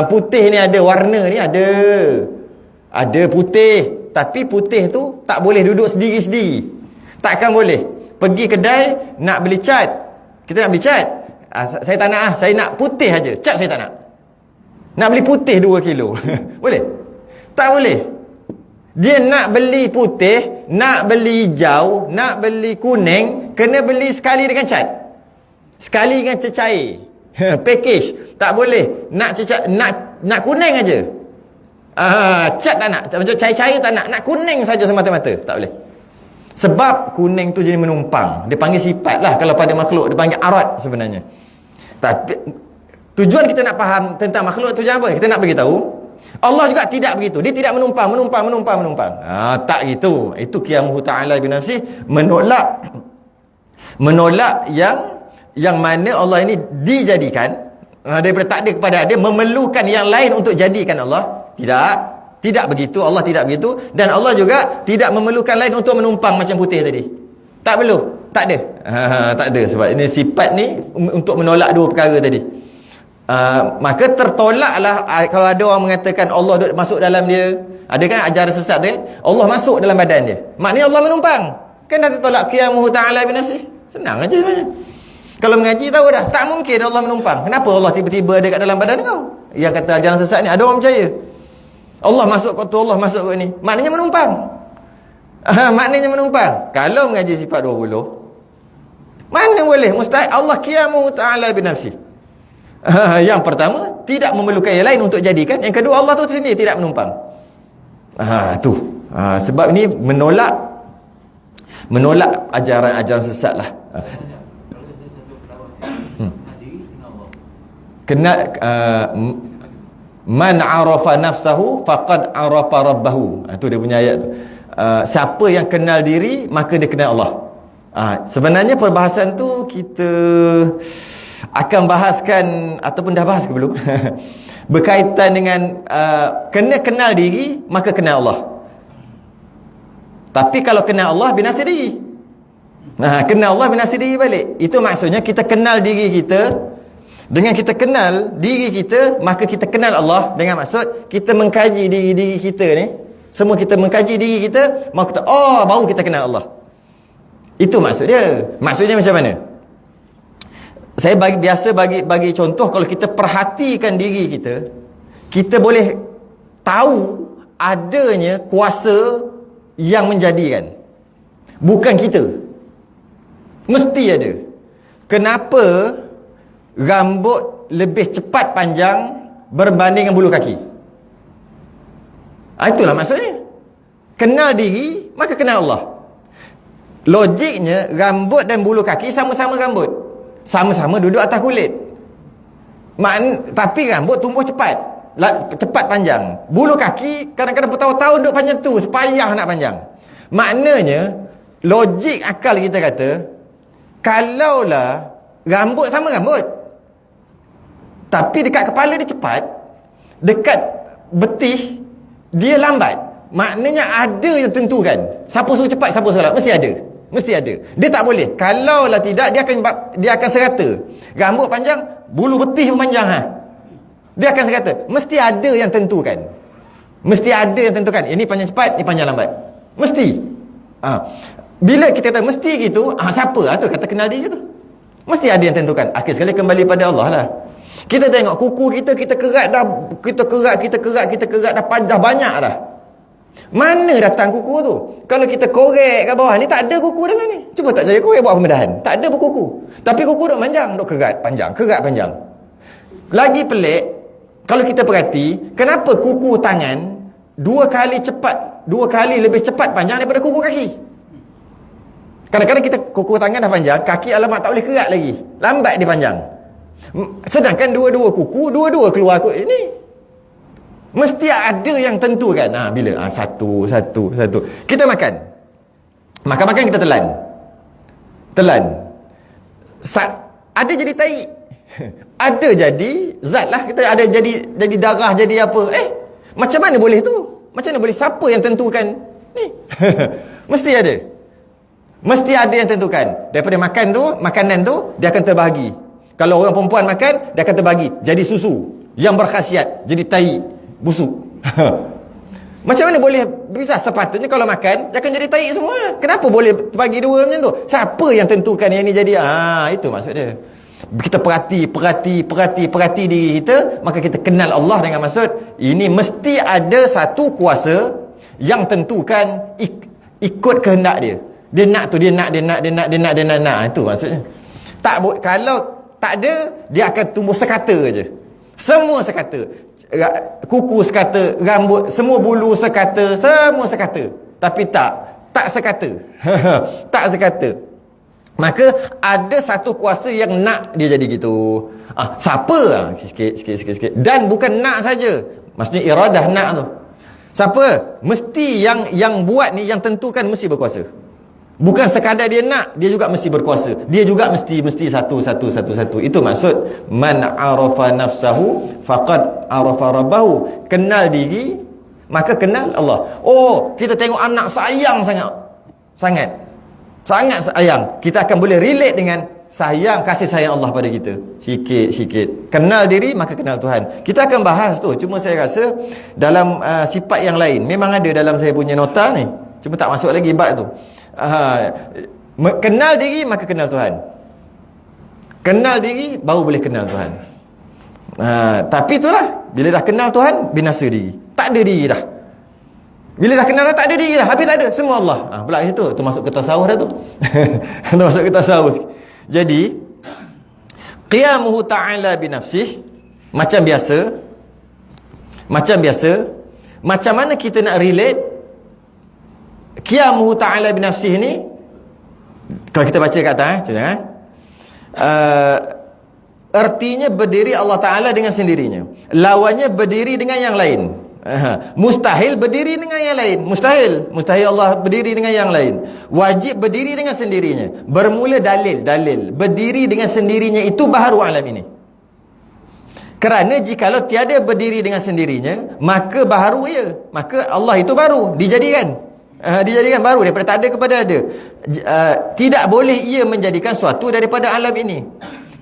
Putih ni ada, warna ni ada putih, tapi putih tu tak boleh duduk sendiri-sendiri. Takkan boleh. Pergi kedai nak beli cat, kita nak beli cat, saya tak nak, saya nak putih aja. Cat saya tak nak. Nak beli putih 2 kilo boleh? Tak boleh. Dia nak beli putih, nak beli hijau, nak beli kuning, kena beli sekali dengan cat, sekali dengan cecair. Package. Tak boleh. Nak cecair, nak kuning aja. Cat tak nak, macam cair-cair tak nak kuning saja semata-mata. Tak boleh. Sebab kuning tu jadi menumpang. Dia panggil sifat lah. Kalau pada makhluk, dia panggil arat sebenarnya. Tapi tujuan kita nak faham tentang makhluk tu apa? Kita nak beritahu Allah juga tidak begitu. Dia tidak menumpang. Tak gitu. Itu qiyamuhu ta'ala binafsi, menolak yang mana Allah ini dijadikan, daripada tak ada kepada ada, memerlukan yang lain untuk jadikan Allah. Tidak begitu. Allah tidak begitu. Dan Allah juga tidak memerlukan lain untuk menumpang macam putih tadi. Tak perlu. Tak ada. Tak ada. Sebab ini sifat ni untuk menolak 2 perkara tadi. Maka tertolaklah kalau ada orang mengatakan Allah duduk masuk dalam dia. Ada kan ajaran sesat tu, Allah masuk dalam badan dia, maknanya Allah menumpang. Kan dah tertolak qiyamuhu ta'ala binafsih. Senang aja sebenarnya. Kalau mengaji tahu dah, tak mungkin Allah menumpang. Kenapa Allah tiba-tiba ada kat dalam badan kau? Yang kata ajaran sesat ni, ada orang percaya Allah masuk kat tu, Allah masuk kat ni, maknanya menumpang. Maknanya menumpang. Kalau mengaji sifat 20, mana boleh, mustahil. Allah qiyamuhu ta'ala binafsih. Yang pertama, tidak memerlukan yang lain untuk jadikan. Yang kedua, Allah tu sendiri tidak menumpang. Sebab ni menolak ajaran-ajaran sesat lah. Man arafa nafsahu faqad arafa rabbahu. Itu dia punya ayat tu. Siapa yang kenal diri, maka dia kenal Allah. Sebenarnya perbahasan tu kita akan bahaskan, ataupun dah bahas ke belum? Berkaitan dengan kena kenal diri, maka kenal Allah. Tapi kalau kenal Allah, binasa diri. Kenal Allah, binasa diri balik. Itu maksudnya kita kenal diri kita. Dengan kita kenal diri kita, maka kita kenal Allah. Dengan maksud kita mengkaji diri kita ni. Semua kita mengkaji diri kita, maka kita, baru kita kenal Allah. Itu maksud dia. Maksudnya macam mana? Saya biasa bagi contoh, kalau kita perhatikan diri kita, kita boleh tahu adanya kuasa yang menjadikan. Bukan kita. Mesti ada. Kenapa rambut lebih cepat panjang berbanding dengan bulu kaki? Itulah maksudnya. Kenal diri, maka kenal Allah. Logiknya, rambut dan bulu kaki sama-sama rambut, sama-sama duduk atas kulit. Tapi rambut tumbuh cepat panjang. Bulu kaki kadang-kadang bertahun-tahun duduk panjang tu, sepayah nak panjang. Maknanya, logik akal kita kata, kalaulah rambut sama rambut, tapi dekat kepala dia cepat, dekat betih dia lambat, maknanya ada yang tentukan. Siapa suruh cepat, siapa suruh lambat, mesti ada. Dia tak boleh. Kalaulah tidak, dia akan serata. Rambut panjang, bulu betih pun panjang. Dia akan serata. Mesti ada yang tentukan. Mesti ada yang tentukan. Ini panjang cepat, ini panjang lambat. Mesti. Bila kita kata mesti gitu, siapa? Tu kata kenal diri tu. Mesti ada yang tentukan. Akhir sekali kembali pada Allah lah. Kita tengok kuku kita kerat dah, kita kerat dah panjang banyak dah. Mana datang kuku tu? Kalau kita korek kat bawah ni, tak ada kuku dalam ni. Cuba tak saya korek buat pembedahan, tak ada berkuku. Tapi kuku duk panjang, duk kerat panjang. Lagi pelik, kalau kita perhati, kenapa kuku tangan dua kali lebih cepat panjang daripada kuku kaki? Kadang-kadang kita kuku tangan dah panjang, kaki alamak tak boleh kerat lagi, lambat dia panjang. Sedangkan dua-dua kuku, dua-dua keluar ini. Mesti ada yang tentukan. Bila? Satu. Kita makan kita telan. Ada jadi tai. Ada jadi zat lah. Kita ada jadi darah, jadi apa. Macam mana boleh tu? Macam mana boleh? Siapa yang tentukan ni? Mesti ada yang tentukan. Daripada makanan tu dia akan terbahagi. Kalau orang perempuan makan, dia akan terbahagi jadi susu yang berkhasiat, jadi tai, busuk. Macam mana boleh bisa? Sepatutnya kalau makan, dia akan jadi tai semua. Kenapa boleh bagi dua macam tu? Siapa yang tentukan yang ni jadi? Itu maksud dia. Kita perhati diri kita, maka kita kenal Allah dengan maksud ini mesti ada satu kuasa yang tentukan ikut kehendak dia. Dia nak. Itu maksudnya. Kalau tak ada, dia akan tumbuh sekata je. Semua sekata. Kuku sekata, rambut, semua bulu sekata, semua sekata. Tapi tak sekata. Tak sekata. Maka ada satu kuasa yang nak dia jadi gitu. Siapa? Sikit. Dan bukan nak saja. Maksudnya iradah nak tu. Siapa? Mesti yang buat ni, yang tentukan mesti berkuasa. Bukan sekadar dia nak, dia juga mesti berkuasa. Dia juga mesti satu. Itu maksud man arafa nafsahu faqad arafa rabbahu. Kenal diri, maka kenal Allah. Kita tengok anak sayang sangat sayang. Kita akan boleh relate dengan sayang, kasih sayang Allah pada kita. Sikit-sikit. Kenal diri, maka kenal Tuhan. Kita akan bahas tu. Cuma saya rasa dalam sifat yang lain. Memang ada dalam saya punya nota ni. Cuma tak masuk lagi bab tu. Kenal diri, maka kenal Tuhan. Kenal diri, baru boleh kenal Tuhan. Tapi itulah, bila dah kenal Tuhan, binasa diri. Tak ada diri dah. Bila dah kenal dah, tak ada diri dah. Habis tak ada, semua Allah. Pula situ, tu masuk ke tasawuf dah tu. Tu masuk ke tasawuf. Jadi qiyamuhu ta'ala binafsih, macam biasa. Macam mana kita nak relate qiyamuhu ta'ala binafsih ni? Kalau kita baca kat atas, artinya berdiri Allah Ta'ala dengan sendirinya. Lawannya berdiri dengan yang lain. Mustahil berdiri dengan yang lain. Mustahil Allah berdiri dengan yang lain. Wajib berdiri dengan sendirinya. Bermula dalil. Berdiri dengan sendirinya itu baharu alam ini. Kerana jikalau tiada berdiri dengan sendirinya, maka baharu ya. Maka Allah itu baru, dijadikan baru, daripada tak ada kepada ada. Tidak boleh ia menjadikan suatu daripada alam ini.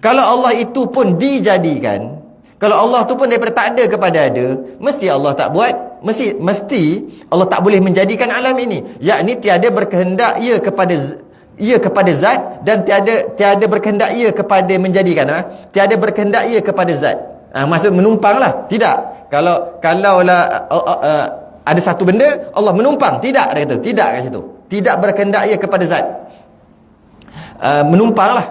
Kalau Allah itu pun dijadikan, kalau Allah tu pun daripada tak ada kepada ada, mesti Allah tak buat, mesti Allah tak boleh menjadikan alam ini. Yakni tiada berkehendak ia kepada zat, dan tiada berkehendak ia kepada menjadikan. Tiada berkehendak ia kepada zat. Maksud menumpanglah. Tidak. Kalau ada satu benda Allah menumpang, tidak kat situ. Tidak berkehendak ia kepada zat. Menumpang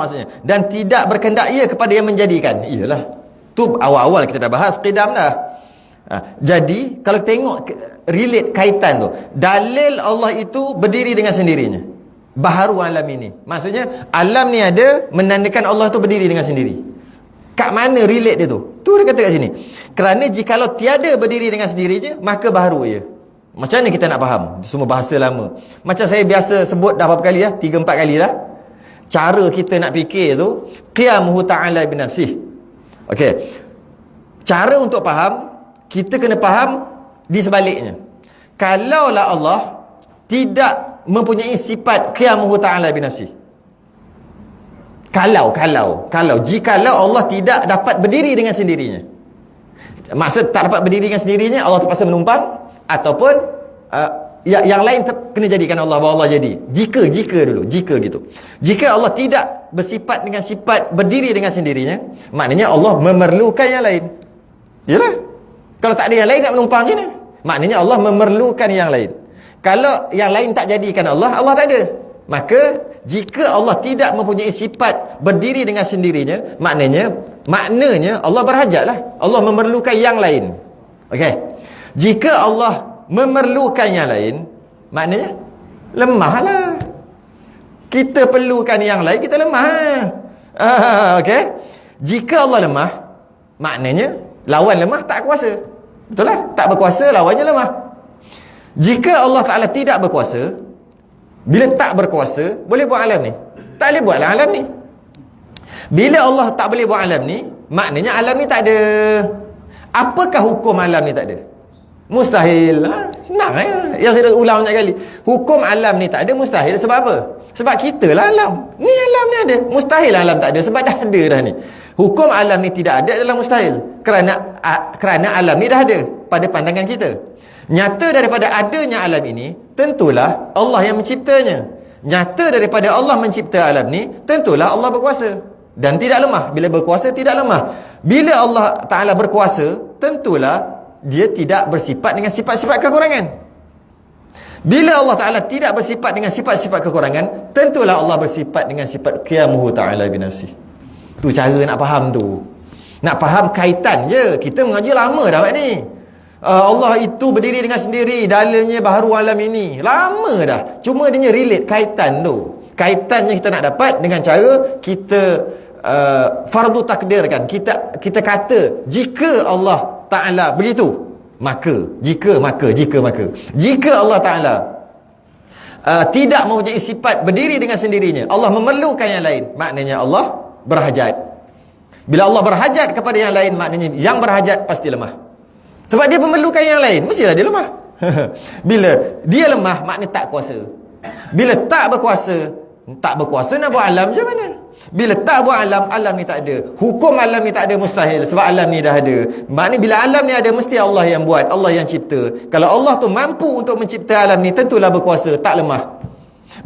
maksudnya. Dan tidak berkehendak ia kepada yang menjadikan. Iyalah. Tu awal-awal kita dah bahas qidam dah. Jadi kalau tengok relate kaitan tu, dalil Allah itu berdiri dengan sendirinya. Baharu alam ini. Maksudnya alam ni ada, menandakan Allah tu berdiri dengan sendiri. Kat mana relate dia tu? Tu dia kata kat sini. Kerana jikalau tiada berdiri dengan sendirinya, maka baharu ia. Macam mana kita nak faham? Semua bahasa lama. Macam saya biasa sebut dah berapa kali dah? 3-4 kali dah. Cara kita nak fikir tu, qiyamuhu ta'ala binafsih. Okey. Cara untuk faham, kita kena faham di sebaliknya. Kalaulah Allah tidak mempunyai sifat qiyamuhu ta'ala binafsih. Jikalau Allah tidak dapat berdiri dengan sendirinya. Maksud tak dapat berdiri dengan sendirinya, Allah terpaksa menumpang, ataupun yang lain kena jadikan Allah, bahawa Allah jadi. Jika gitu. Jika Allah tidak bersifat dengan sifat berdiri dengan sendirinya, maknanya Allah memerlukan yang lain. Yalah. Kalau tak ada yang lain nak menumpang macam mana? Maknanya Allah memerlukan yang lain. Kalau yang lain tak jadikan Allah, Allah tak ada. Maka jika Allah tidak mempunyai sifat berdiri dengan sendirinya, maknanya Allah berhajatlah. Allah memerlukan yang lain. Okey. Jika Allah memerlukan yang lain, maknanya lemahlah. Kita perlukan yang lain, kita lemah. Okey. Jika Allah lemah, maknanya lawan lemah tak kuasa. Betul lah? Tak berkuasa, lawannya lemah. Jika Allah Ta'ala tidak berkuasa, bila tak berkuasa, boleh buat alam ni? Tak boleh buat alam ni. Bila Allah tak boleh buat alam ni, maknanya alam ni tak ada. Apakah hukum alam ni tak ada? Mustahil. Senang yang saya dah ulang banyak kali. Hukum alam ni tak ada, mustahil. Sebab apa? Sebab kita lah alam. Ni alam ni ada. Mustahil alam tak ada, sebab dah ada dah ni. Hukum alam ni tidak ada adalah mustahil. Kerana alam ni dah ada pada pandangan kita. Nyata daripada adanya alam ini, tentulah Allah yang menciptanya. Nyata daripada Allah mencipta alam ni, tentulah Allah berkuasa dan tidak lemah. Bila berkuasa tidak lemah. Bila Allah Ta'ala berkuasa, tentulah dia tidak bersifat dengan sifat-sifat kekurangan. Bila Allah Ta'ala tidak bersifat dengan sifat-sifat kekurangan, tentulah Allah bersifat dengan sifat qiyamuhu ta'ala binafsih. Tu cara nak faham tu. Nak faham kaitan je. Kita mengaji lama dah buat ni. Allah itu berdiri dengan sendiri, dalilnya baharu alam ini. Lama dah. Cuma dia relate kaitan tu. Kaitannya kita nak dapat dengan cara kita fardu takdirkan. Kita kata jika Allah Ta'ala begitu, maka jika Allah Ta'ala tidak mempunyai sifat berdiri dengan sendirinya, Allah memerlukan yang lain, maknanya Allah berhajat. Bila Allah berhajat kepada yang lain, maknanya yang berhajat pasti lemah. Sebab dia memerlukan yang lain, mestilah dia lemah. Bila dia lemah, maknanya tak kuasa. Bila tak berkuasa nak buat alam macam mana? Bila tak buat alam, alam ni tak ada. Hukum alam ni tak ada, mustahil. Sebab alam ni dah ada. Maknanya bila alam ni ada, mesti Allah yang buat, Allah yang cipta. Kalau Allah tu mampu untuk mencipta alam ni, tentulah berkuasa, tak lemah.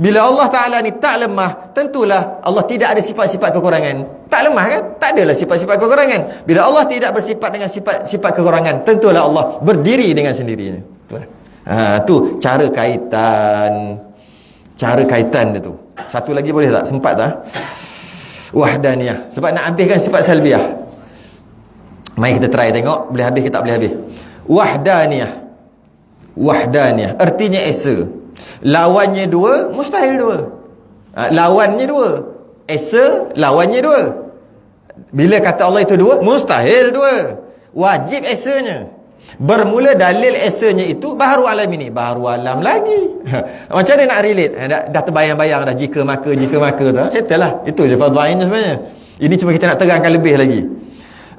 Bila Allah Ta'ala ni tak lemah, tentulah Allah tidak ada sifat-sifat kekurangan. Tak lemah kan? Tak adalah sifat-sifat kekurangan. Bila Allah tidak bersifat dengan sifat kekurangan, tentulah Allah berdiri dengan sendirinya. Tu cara kaitan. Cara kaitan dia tu. Satu lagi boleh tak? Sempat tak? Wahdaniyah. Sebab nak habiskan sifat salbiyah. Mari kita try tengok boleh habis ke tak boleh habis. Wahdaniyah. Wahdaniyah artinya esa. Lawannya dua, mustahil dua. Lawannya dua. Esa, lawannya dua. Bila kata Allah itu dua, mustahil dua. Wajib esanya. Bermula dalil esanya itu baharu alam ini. Baharu alam lagi. Macam mana nak relate? Dah terbayang-bayang dah jika maka tu. Settle lah. Itu je fardu ain sebenarnya. Ini cuma kita nak terangkan lebih lagi.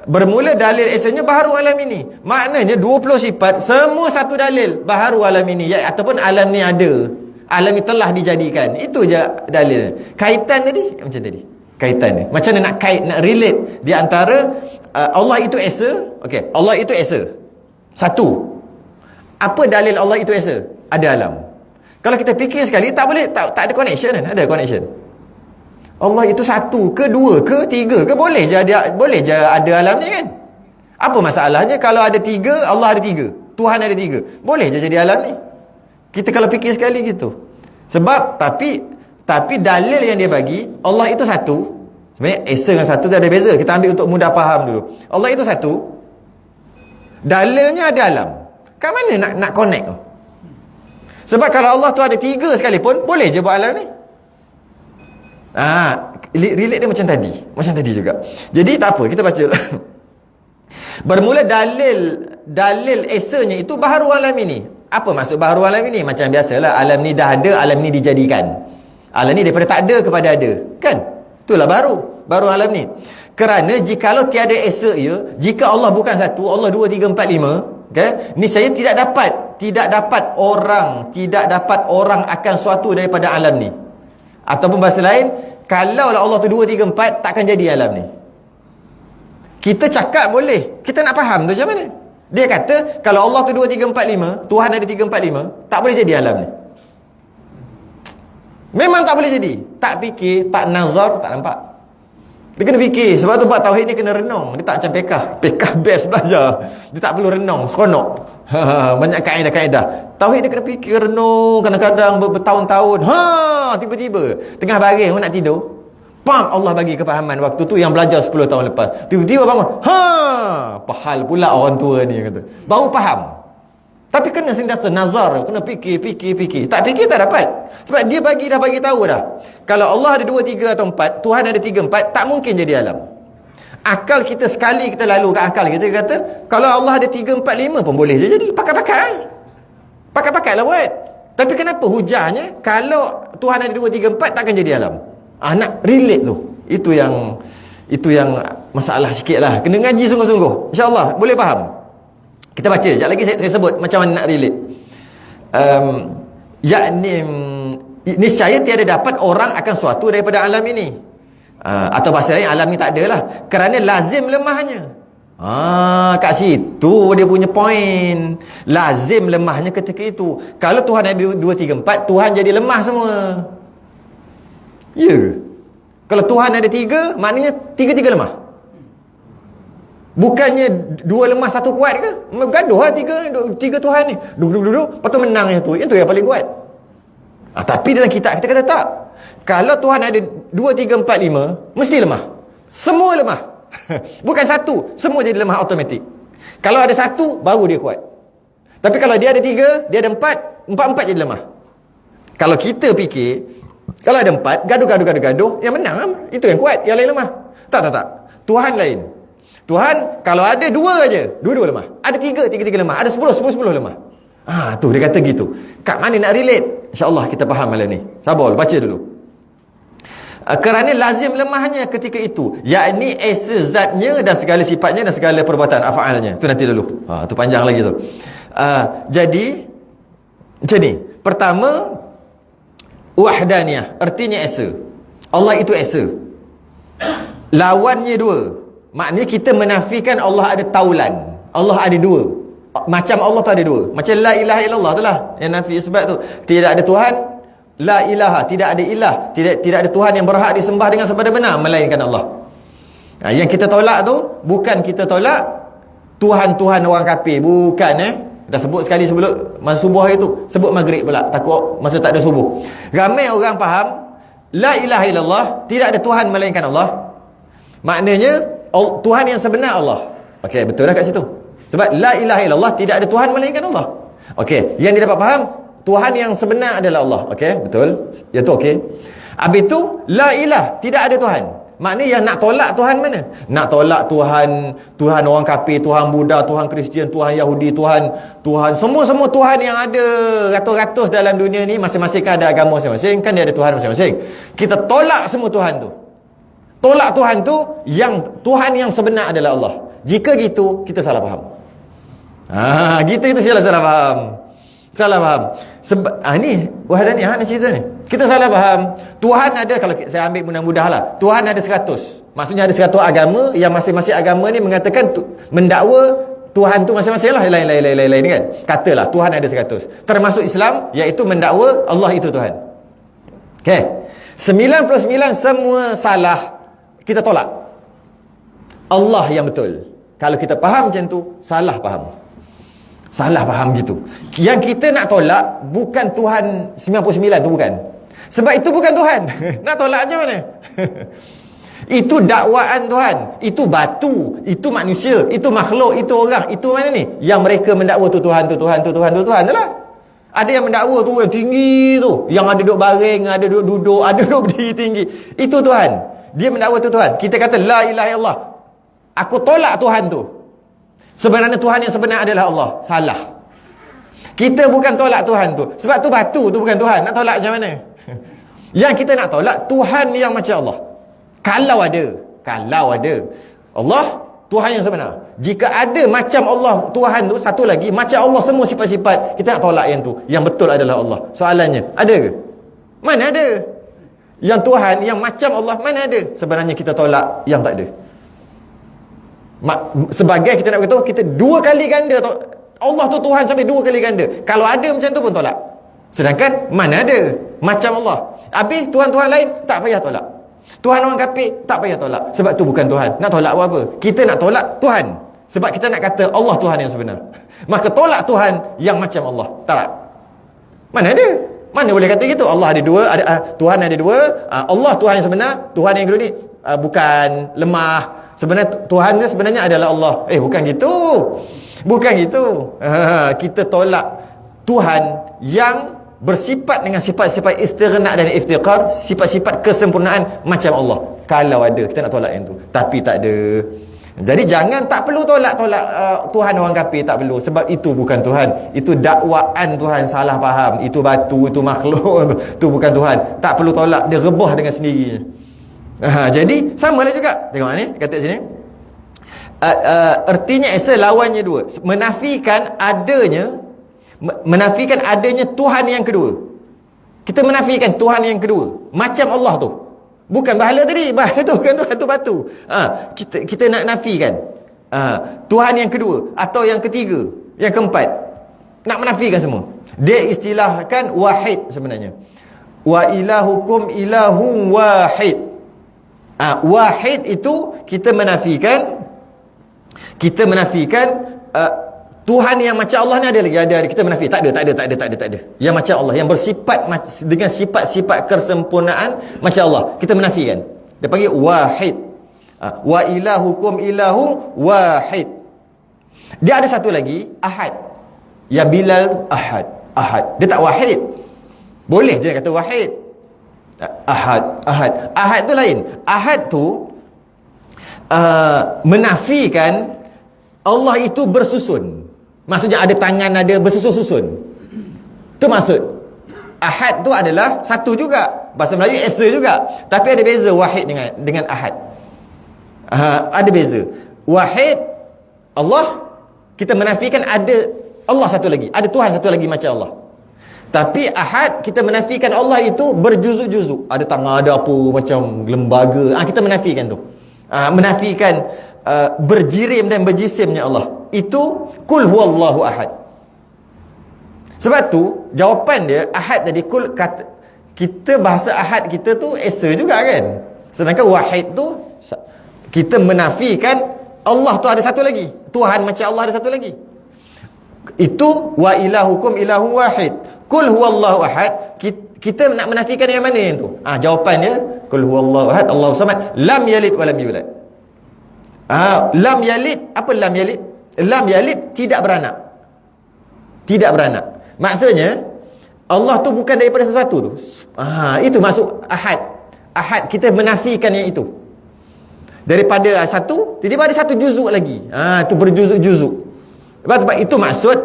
Bermula dalil esanya baharu alam ini. Maknanya 20 sifat semua satu dalil baharu alam ini, ataupun alam ni ada. Alam ni telah dijadikan. Itu je dalil. Kaitan tadi macam tadi. Kaitan ni. Macam mana nak kait, nak relate di antara Allah itu esa. Okey, Allah itu esa. Satu. Apa dalil Allah itu esa? Ada alam. Kalau kita fikir sekali, tak boleh, tak ada connection kan? Ada connection. Allah itu satu ke dua ke tiga ke? Boleh je ada alam ni kan? Apa masalahnya kalau ada tiga, Allah ada tiga, Tuhan ada tiga? Boleh je jadi alam ni. Kita kalau fikir sekali gitu. Sebab tapi dalil yang dia bagi, Allah itu satu. Sebenarnya esa dengan satu tu ada beza. Kita ambil untuk mudah faham dulu. Allah itu satu. Dalilnya ada alam. Kat mana nak connect tu? Sebab kalau Allah tu ada tiga sekalipun, boleh je buat alam ni. Relate dia macam tadi juga. Jadi tak apa, kita baca. Bermula dalil esanya itu baharu alam ini. Apa maksud baharu alam ini? Macam biasalah, alam ni dah ada, alam ni dijadikan. Alam ni daripada tak ada kepada ada, kan? Itulah baru alam ni. Kerana jikalau tiada esa ia, jika Allah bukan satu, Allah 2, 3, 4, 5, okay? Niscaya tidak dapat orang akan suatu daripada alam ni. Ataupun bahasa lain, kalau Allah tu 2, 3, 4, takkan jadi alam ni. Kita cakap boleh, kita nak faham tu macam mana? Dia kata kalau Allah tu 2, 3, 4, 5, Tuhan ada 3, 4, 5, tak boleh jadi alam ni. Memang tak boleh jadi. Tak fikir, tak nazar, tak nampak. Dia kena fikir. Sebab tu buat tauhid ni kena renung. Dia tak macam pekah best belajar. Dia tak perlu renung, seronok. Banyak kaedah-kaedah. Tauhid dia kena fikir, renung. Kadang-kadang bertahun-tahun. Tiba-tiba tengah baring nak tidur, pam, Allah bagi kepahaman waktu tu yang belajar 10 tahun lepas. Tiba-tiba bangun. Pahal pula orang tua ni kata. Baru faham. Tapi kena sentiasa nazar, kena fikir. Tak fikir tak dapat. Sebab dia dah bagi tahu dah. Kalau Allah ada 2, 3 atau 4, Tuhan ada 3, 4, tak mungkin jadi alam. Akal kita sekali kita lalu ke akal kita kata, kalau Allah ada 3, 4, 5 pun boleh je jadi. Pakai lah buat. Tapi kenapa hujahnya kalau Tuhan ada 2, 3, 4 takkan jadi alam? Nak relate tu. Itu yang masalah sikit lah. Kena ngaji sungguh-sungguh. InsyaAllah boleh faham. Kita baca, sekejap lagi saya sebut macam mana nak relate. Niscaya tiada dapat orang akan suatu daripada alam ini. Atau bahasa lain, alam ni tak ada lah. Kerana lazim lemahnya. Kat situ dia punya point. Lazim lemahnya ketika itu. Kalau Tuhan ada 2, 3, 4, Tuhan jadi lemah semua. Ya. Kalau Tuhan ada 3, maknanya 3 lemah. Bukannya 2 lemah 1 kuat ke? Gaduh lah 3 Tuhan ni. Duduk. Lepas tu menang yang tu. Itu yang paling kuat. Tapi dalam kitab kita kata tak. Kalau Tuhan ada 2, 3, 4, 5, mesti lemah. Semua lemah. Bukan satu, semua jadi lemah automatik. Kalau ada 1, baru dia kuat. Tapi kalau dia ada 3, dia ada 4, 4 jadi lemah. Kalau kita fikir, kalau ada 4, gaduh, yang menang itu yang kuat, yang lain lemah. Tak. Tuhan lain. Tuhan kalau ada 2 aja, 2 lemah. Ada 3 lemah. Ada 10 lemah. Tu dia kata gitu. Kat mana nak relate? InsyaAllah kita faham malam ni. Sabar, baca dulu. Kerana lazim lemahnya ketika itu, yakni esa zatnya dan segala sifatnya dan segala perbuatan af'alnya. Tu nanti dulu. Tu panjang lagi tu. Jadi macam ni. Pertama, wahdaniyah, artinya esa. Allah itu esa. Lawannya dua. Maknanya kita menafikan Allah ada taulan. Allah ada dua. Macam Allah tu ada dua. Macam la ilaha illallah tu lah yang nafi isbat tu. Tidak ada Tuhan, la ilaha, tidak ada ilah, tidak ada Tuhan yang berhak disembah dengan sebenar-benar melainkan Allah. Yang kita tolak tu bukan kita tolak Tuhan-Tuhan orang kafir, bukan Dah sebut sekali sebelum masa subuh hari tu, sebut maghrib pula, takut masa tak ada subuh. Ramai orang faham la ilaha illallah, tidak ada Tuhan melainkan Allah. Maknanya Tuhan yang sebenar Allah. Okey, betul dah kat situ. Sebab la ilaha illallah, tidak ada Tuhan melainkan Allah. Okey, yang dia dapat faham Tuhan yang sebenar adalah Allah. Okey, betul. Yang tu okey. Habis tu la ilah, tidak ada Tuhan. Maknanya yang nak tolak Tuhan mana? Nak tolak Tuhan orang kafir, Tuhan Buddha, Tuhan Kristian, Tuhan Yahudi, Tuhan semua Tuhan yang ada ratus-ratus dalam dunia ni, masing-masing kan ada agama masing-masing, kan dia ada Tuhan masing-masing. Kita tolak semua Tuhan tu. Tolak Tuhan tu, yang Tuhan yang sebenar adalah Allah. Jika gitu, kita salah faham. Gitu itu salah faham. Salah faham. Sebab ni Wahdani ni cerita ni. Kita salah faham. Tuhan ada, kalau saya ambil mudah-mudah lah, Tuhan ada 100. Maksudnya ada 100 agama, yang masing-masing agama ni mengatakan mendakwa Tuhan tu masing-masing lah, lain-lain kan. Katalah Tuhan ada 100. Termasuk Islam, iaitu mendakwa Allah itu Tuhan. Okey. 99 semua salah, kita tolak. Allah yang betul. Kalau kita faham macam tu, salah faham. Salah faham gitu. Yang kita nak tolak bukan Tuhan 99 tu, bukan. Sebab itu bukan Tuhan. Nak tolak macam mana? Itu dakwaan Tuhan. Itu batu, itu manusia, itu makhluk, itu orang, itu mana ni? Yang mereka mendakwa tu Tuhan, tu Tuhan, tu Tuhan, tu Tuhan tu lah. Ada yang mendakwa tu yang tinggi tu, yang ada duduk baring, ada duduk duduk, ada duduk berdiri tinggi. Itu Tuhan. Dia mendakwa tu Tuhan. Kita kata la ilaha illallah. Aku tolak Tuhan tu. Sebenarnya Tuhan yang sebenar adalah Allah. Salah. Kita bukan tolak Tuhan tu. Sebab tu batu tu bukan Tuhan. Nak tolak macam mana? Yang kita nak tolak Tuhan yang macam Allah. Kalau ada Allah, Tuhan yang sebenar. Jika ada macam Allah, Tuhan tu, satu lagi macam Allah semua sifat-sifat, kita nak tolak yang tu. Yang betul adalah Allah. Soalannya, ada ke? Mana ada? Yang Tuhan yang macam Allah, mana ada? Sebenarnya kita tolak yang tak ada. Sebagai kita nak beritahu, kita dua kali ganda Allah tu Tuhan sampai dua kali ganda. Kalau ada macam tu pun tolak. Sedangkan mana ada macam Allah. Habis Tuhan-Tuhan lain tak payah tolak. Tuhan orang kafir tak payah tolak. Sebab tu bukan Tuhan. Nak tolak apa? Kita nak tolak Tuhan. Sebab kita nak kata Allah Tuhan yang sebenar. Maka tolak Tuhan yang macam Allah. Tak. Mana ada? Mana boleh kata gitu? Allah ada dua, Tuhan ada dua, Allah Tuhan yang sebenar, Tuhan yang kedua ni bukan, lemah. Sebenarnya Tuhan ni sebenarnya adalah Allah. Bukan gitu. Bukan gitu. Kita tolak Tuhan yang bersifat dengan sifat-sifat istighna dan iftiqar, sifat-sifat kesempurnaan macam Allah. Kalau ada, kita nak tolak yang tu. Tapi tak ada. Jadi jangan, tak perlu tolak Tuhan orang kafir, tak perlu. Sebab itu bukan Tuhan. Itu dakwaan Tuhan, salah faham. Itu batu, itu makhluk, itu bukan Tuhan. Tak perlu tolak, dia rebah dengan sendirinya. Jadi samalah juga. Tengok ni kata sini. Ertinya lawannya dua. Menafikan adanya Tuhan yang kedua. Kita menafikan Tuhan yang kedua macam Allah tu. Bukan bahala tadi. Bahala tu bukan Tuhan, tu batu. Kita nak nafikan Tuhan yang kedua atau yang ketiga, yang keempat. Nak menafikan semua. Dia istilahkan wahid sebenarnya. Wa ilahukum ilahu wahid. Wahid itu kita menafikan Tuhan yang macam Allah ni ada lagi, ada kita menafikan. Tak ada. Yang macam Allah, yang bersifat dengan sifat-sifat kesempurnaan macam Allah, kita menafikan. Dia panggil wahid. Wa ilahukum ilahu wahid. Dia ada satu lagi, ahad. Ya Bilal ahad. Dia tak wahid. Boleh je kata wahid. Ahad tu lain. Ahad tu menafikan Allah itu bersusun. Maksudnya ada tangan, ada bersusun-susun. Itu maksud. Ahad tu adalah satu juga. Bahasa Melayu esa juga. Tapi ada beza wahid dengan ahad. Ada beza. Wahid Allah, kita menafikan ada Allah satu lagi, ada Tuhan satu lagi macam Allah. Tapi ahad, kita menafikan Allah itu berjuzuk-juzuk. Ada tangan, ada apa, macam lembaga. Kita menafikan tu. Menafikan berjirim dan berjisimnya Allah. Itu kul huwallahu ahad. Sebab tu jawapan dia ahad tadi, kul kata, kita bahasa ahad kita tu esa juga kan. Sedangkan wahid tu kita menafikan Allah tu ada satu lagi. Tuhan macam Allah ada satu lagi. Itu wa ilahukum ilahun wahid. Kul huwallahu ahad. Kita nak menafikan yang mana yang tu? Jawapannya kul huwallahu ahad, Allahu samad, lam yalid wa lam yulad. Lam yalid, apa lam yalid? Lam yalid tidak beranak. Tidak beranak. Maksudnya Allah tu bukan daripada sesuatu tu. Itu maksud ahad. Ahad, kita menafikan yang itu. Daripada satu, tiba-tiba ada satu juzuk lagi. Itu berjuzuk-juzuk. Sebab itu maksud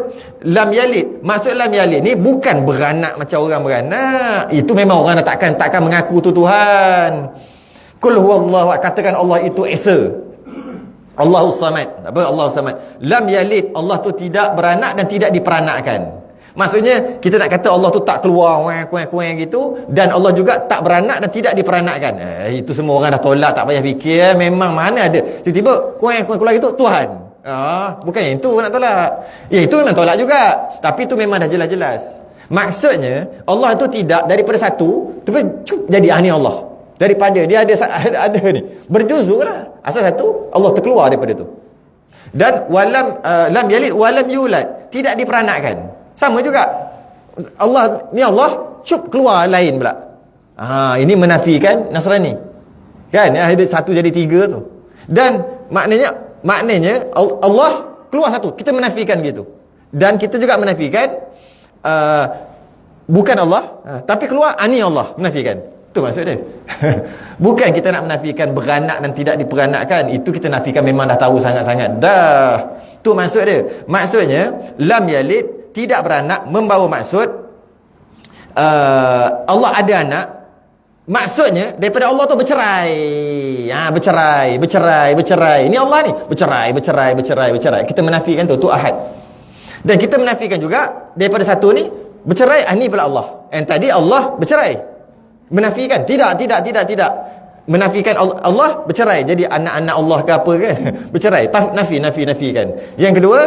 lam yalid. Maksud lam yalid ni bukan beranak macam orang beranak. Itu memang orang takkan mengaku tu Tuhan. Kul huwallahu, katakan Allah itu esa. Allahus samad. Apa Allahus samad? Lam yalid, Allah tu tidak beranak dan tidak diperanakkan. Maksudnya kita nak kata Allah tu tak keluar kuang gitu, dan Allah juga tak beranak dan tidak diperanakkan. Itu semua orang dah tolak, tak payah fikir. Memang mana ada tiba-tiba kuang keluar gitu Tuhan. Bukan yang itu nak tolak. Itu memang tolak juga. Tapi itu memang dah jelas-jelas. Maksudnya Allah tu tidak daripada satu tapi jadi ni Allah. Daripada dia ada ni. Berjuzuk lah. Asal satu Allah terkeluar daripada tu. Dan lam yalid walam yulad, tidak diperanakkan. Sama juga. Allah ni Allah keluar lain pula. Ini menafikan Nasrani. Kan? Ada satu jadi tiga tu. Dan maknanya Allah keluar satu. Kita menafikan gitu. Dan kita juga menafikan bukan Allah, tapi keluar ni Allah, menafikan. Itu maksud dia. Bukan kita nak menafikan beranak dan tidak diperanakkan. Itu kita nafikan memang dah tahu sangat-sangat. Dah. Itu maksud dia. Maksudnya lam yalid, tidak beranak, membawa maksud Allah ada anak. Maksudnya daripada Allah tu bercerai. Bercerai. Ini Allah ni bercerai. Kita menafikan tu ahad. Dan kita menafikan juga daripada satu ni bercerai, ni pula Allah. Yang tadi Allah bercerai. Menafikan. Tidak. Menafikan Allah bercerai. Jadi anak-anak Allah ke apa kan? Bercerai. Nafikan. Yang kedua,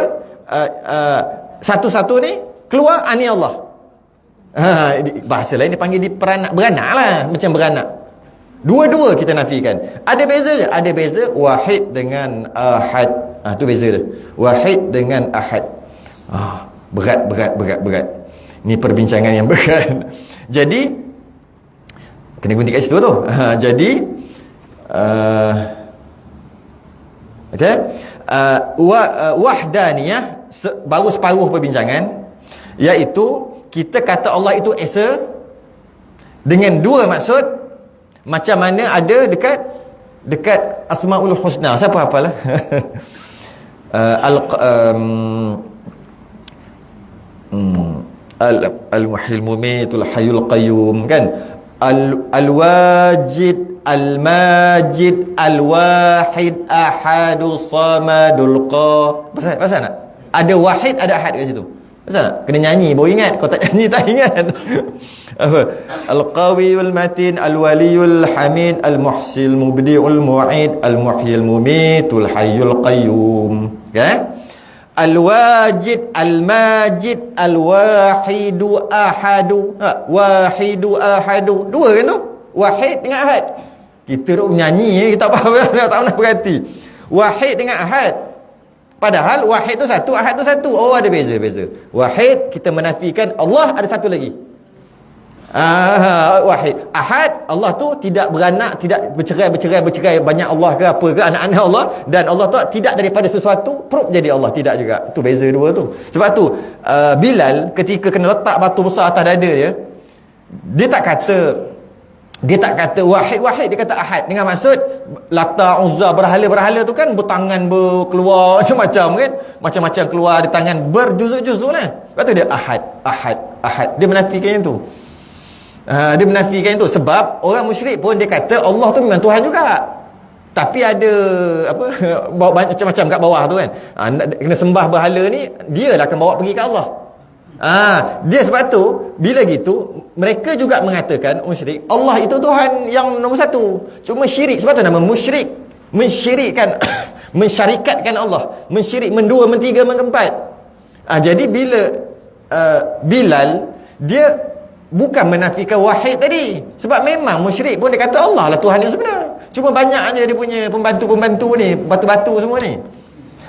satu-satu ni keluar ni Allah. Bahasa lain dia panggil beranak lah, macam beranak. Dua-dua kita nafikan. Ada beza je? Ada beza wahid dengan ahad. Tu beza dia. Wahid dengan ahad. Berat. Ni perbincangan yang berat. Jadi kena gunting kat situ tu. Jadi okey. Wahdaniyah baru separuh perbincangan, iaitu kita kata Allah itu esa dengan dua maksud. Macam mana ada dekat Asmaul Husna. Siapa hafalah? Al-Muhyil Mumitul Hayyul Qayyum kan? Al-Wajid Al-Majid Al-Wahid Ahadus Samadul Pasal nak? Ada wahid, ada ahad kat situ. Pasal tak? Kena nyanyi baru ingat. Kau tak nyanyi tak ingat. Apa? Al-Qawiyul Matin Al-Waliyul Hamid Al-Muhsil Mubdi'ul Mu'id Al-Muhyil Mumitul Hayyul Qayyum. Okay? Al-Wajid Al-Majid Al-Wahidu Ahadu. Wahidu Ahadu. Dua kan tu? Wahid dengan ahad. Kita duk menyanyi, kita tak pernah berhati. Wahid dengan ahad. Padahal wahid tu satu, ahad tu satu. Ada beza. Wahid kita menafikan Allah ada satu lagi. Wahid. Ahad, Allah tu tidak beranak, tidak bercerai banyak Allah ke apa ke, anak-anak Allah, dan Allah tu tidak daripada sesuatu prop jadi Allah, tidak juga. Tu beza dua tu. Sebab tu Bilal ketika kena letak batu besar atas dada dia, dia tak kata wahid, dia kata ahad. Dengan maksud Lata, Uzza, berhala-berhala tu kan bertangan berkeluar macam-macam kan. Macam-macam keluar di tangan berjuzuk-juzuk lah. Lepas tu dia ahad. Dia menafikan yang tu. Dia menafikan itu. Sebab orang musyrik pun dia kata Allah tu memang Tuhan juga. Tapi ada bawa macam-macam kat bawah tu kan. Kena sembah berhala ni, dia lah akan bawa pergi ke Allah. Dia sebab tu bila gitu mereka juga mengatakan musyrik Allah itu Tuhan yang nombor satu. Cuma syirik, sebab tu nama musyrik, mensyirikkan mensyarikatkan Allah, mensyirik, mendua, mentiga, mengempat. Jadi bila Bilal dia bukan menafikan wahid tadi, sebab memang musyrik pun dia kata Allah lah Tuhan yang sebenar. Cuma banyak aja dia punya pembantu-pembantu ni, batu-batu semua ni.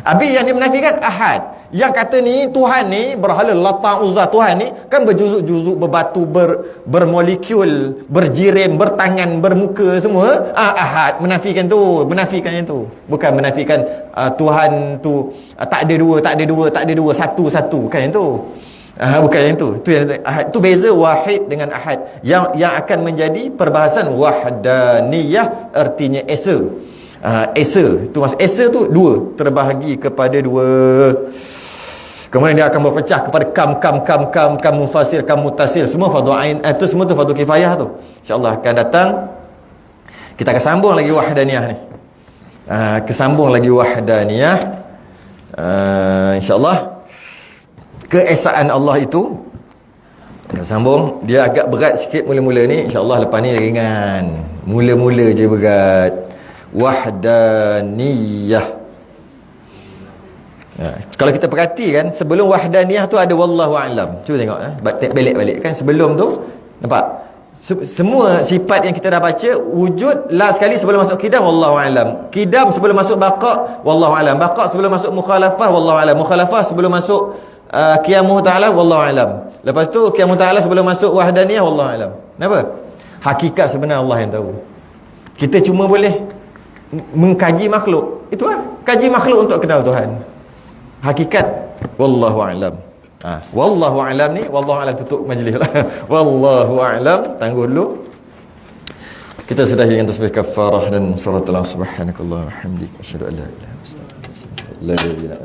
Habis yang dia menafikan ahad. Yang kata ni Tuhan ni berhala Lata Uzza, Tuhan ni kan berjuzuk-juzuk, berbatu, bermolekul, berjirim, bertangan, bermuka semua. Ahad menafikan tu, menafikan yang tu. Bukan menafikan Tuhan tu tak ada dua, satu, bukan yang tu. Bukan yang tu. Tu yang ahad. Tu beza wahid dengan ahad. Yang akan menjadi perbahasan wahdaniyah, artinya esa. Esa tu maksud esa tu dua, terbahagi kepada dua. Kemudian dia akan berpecah kepada kam mufassir, kam mutasil, semua fardu ain. Itu semua tu fardu kifayah tu. InsyaAllah akan datang kita akan sambung lagi wahdaniyah ni. Kesambung lagi wahdaniyah. InsyaAllah keesaan Allah itu kita sambung. Dia agak berat sikit mula-mula ni. InsyaAllah lepas ni ringan. Mula-mula je berat. Wahdaniyah. Kalau kita perhatikan sebelum wahdaniyah tu ada wallahu a'lam. Cuba tengok balik-balik kan sebelum tu nampak semua sifat yang kita dah baca wujud last sekali sebelum masuk qidam wallahu a'lam. Qidam sebelum masuk baqa wallahu a'lam. Baqa sebelum masuk mukhalafah wallahu a'lam. Mukhalafah sebelum masuk qiyamuhu ta'ala wallahu a'lam. Lepas tu qiyamuhu ta'ala sebelum masuk wahdaniyah wallahu a'lam. Kenapa? Hakikat sebenar Allah yang tahu. Kita cuma boleh mengkaji makhluk. Itu kaji makhluk untuk kenal Tuhan. Hakikat wallahu a'lam. Wallahu a'lam ni, wallahu a'lam tutup majlis lah. Wallahu a'lam, tangguh dulu. Kita sudah dengan tasbih kafarah dan suratul subhanakallah wa hamdika asyhadu an la ilaha illa anta astaghfiruka wa atubu ilaik.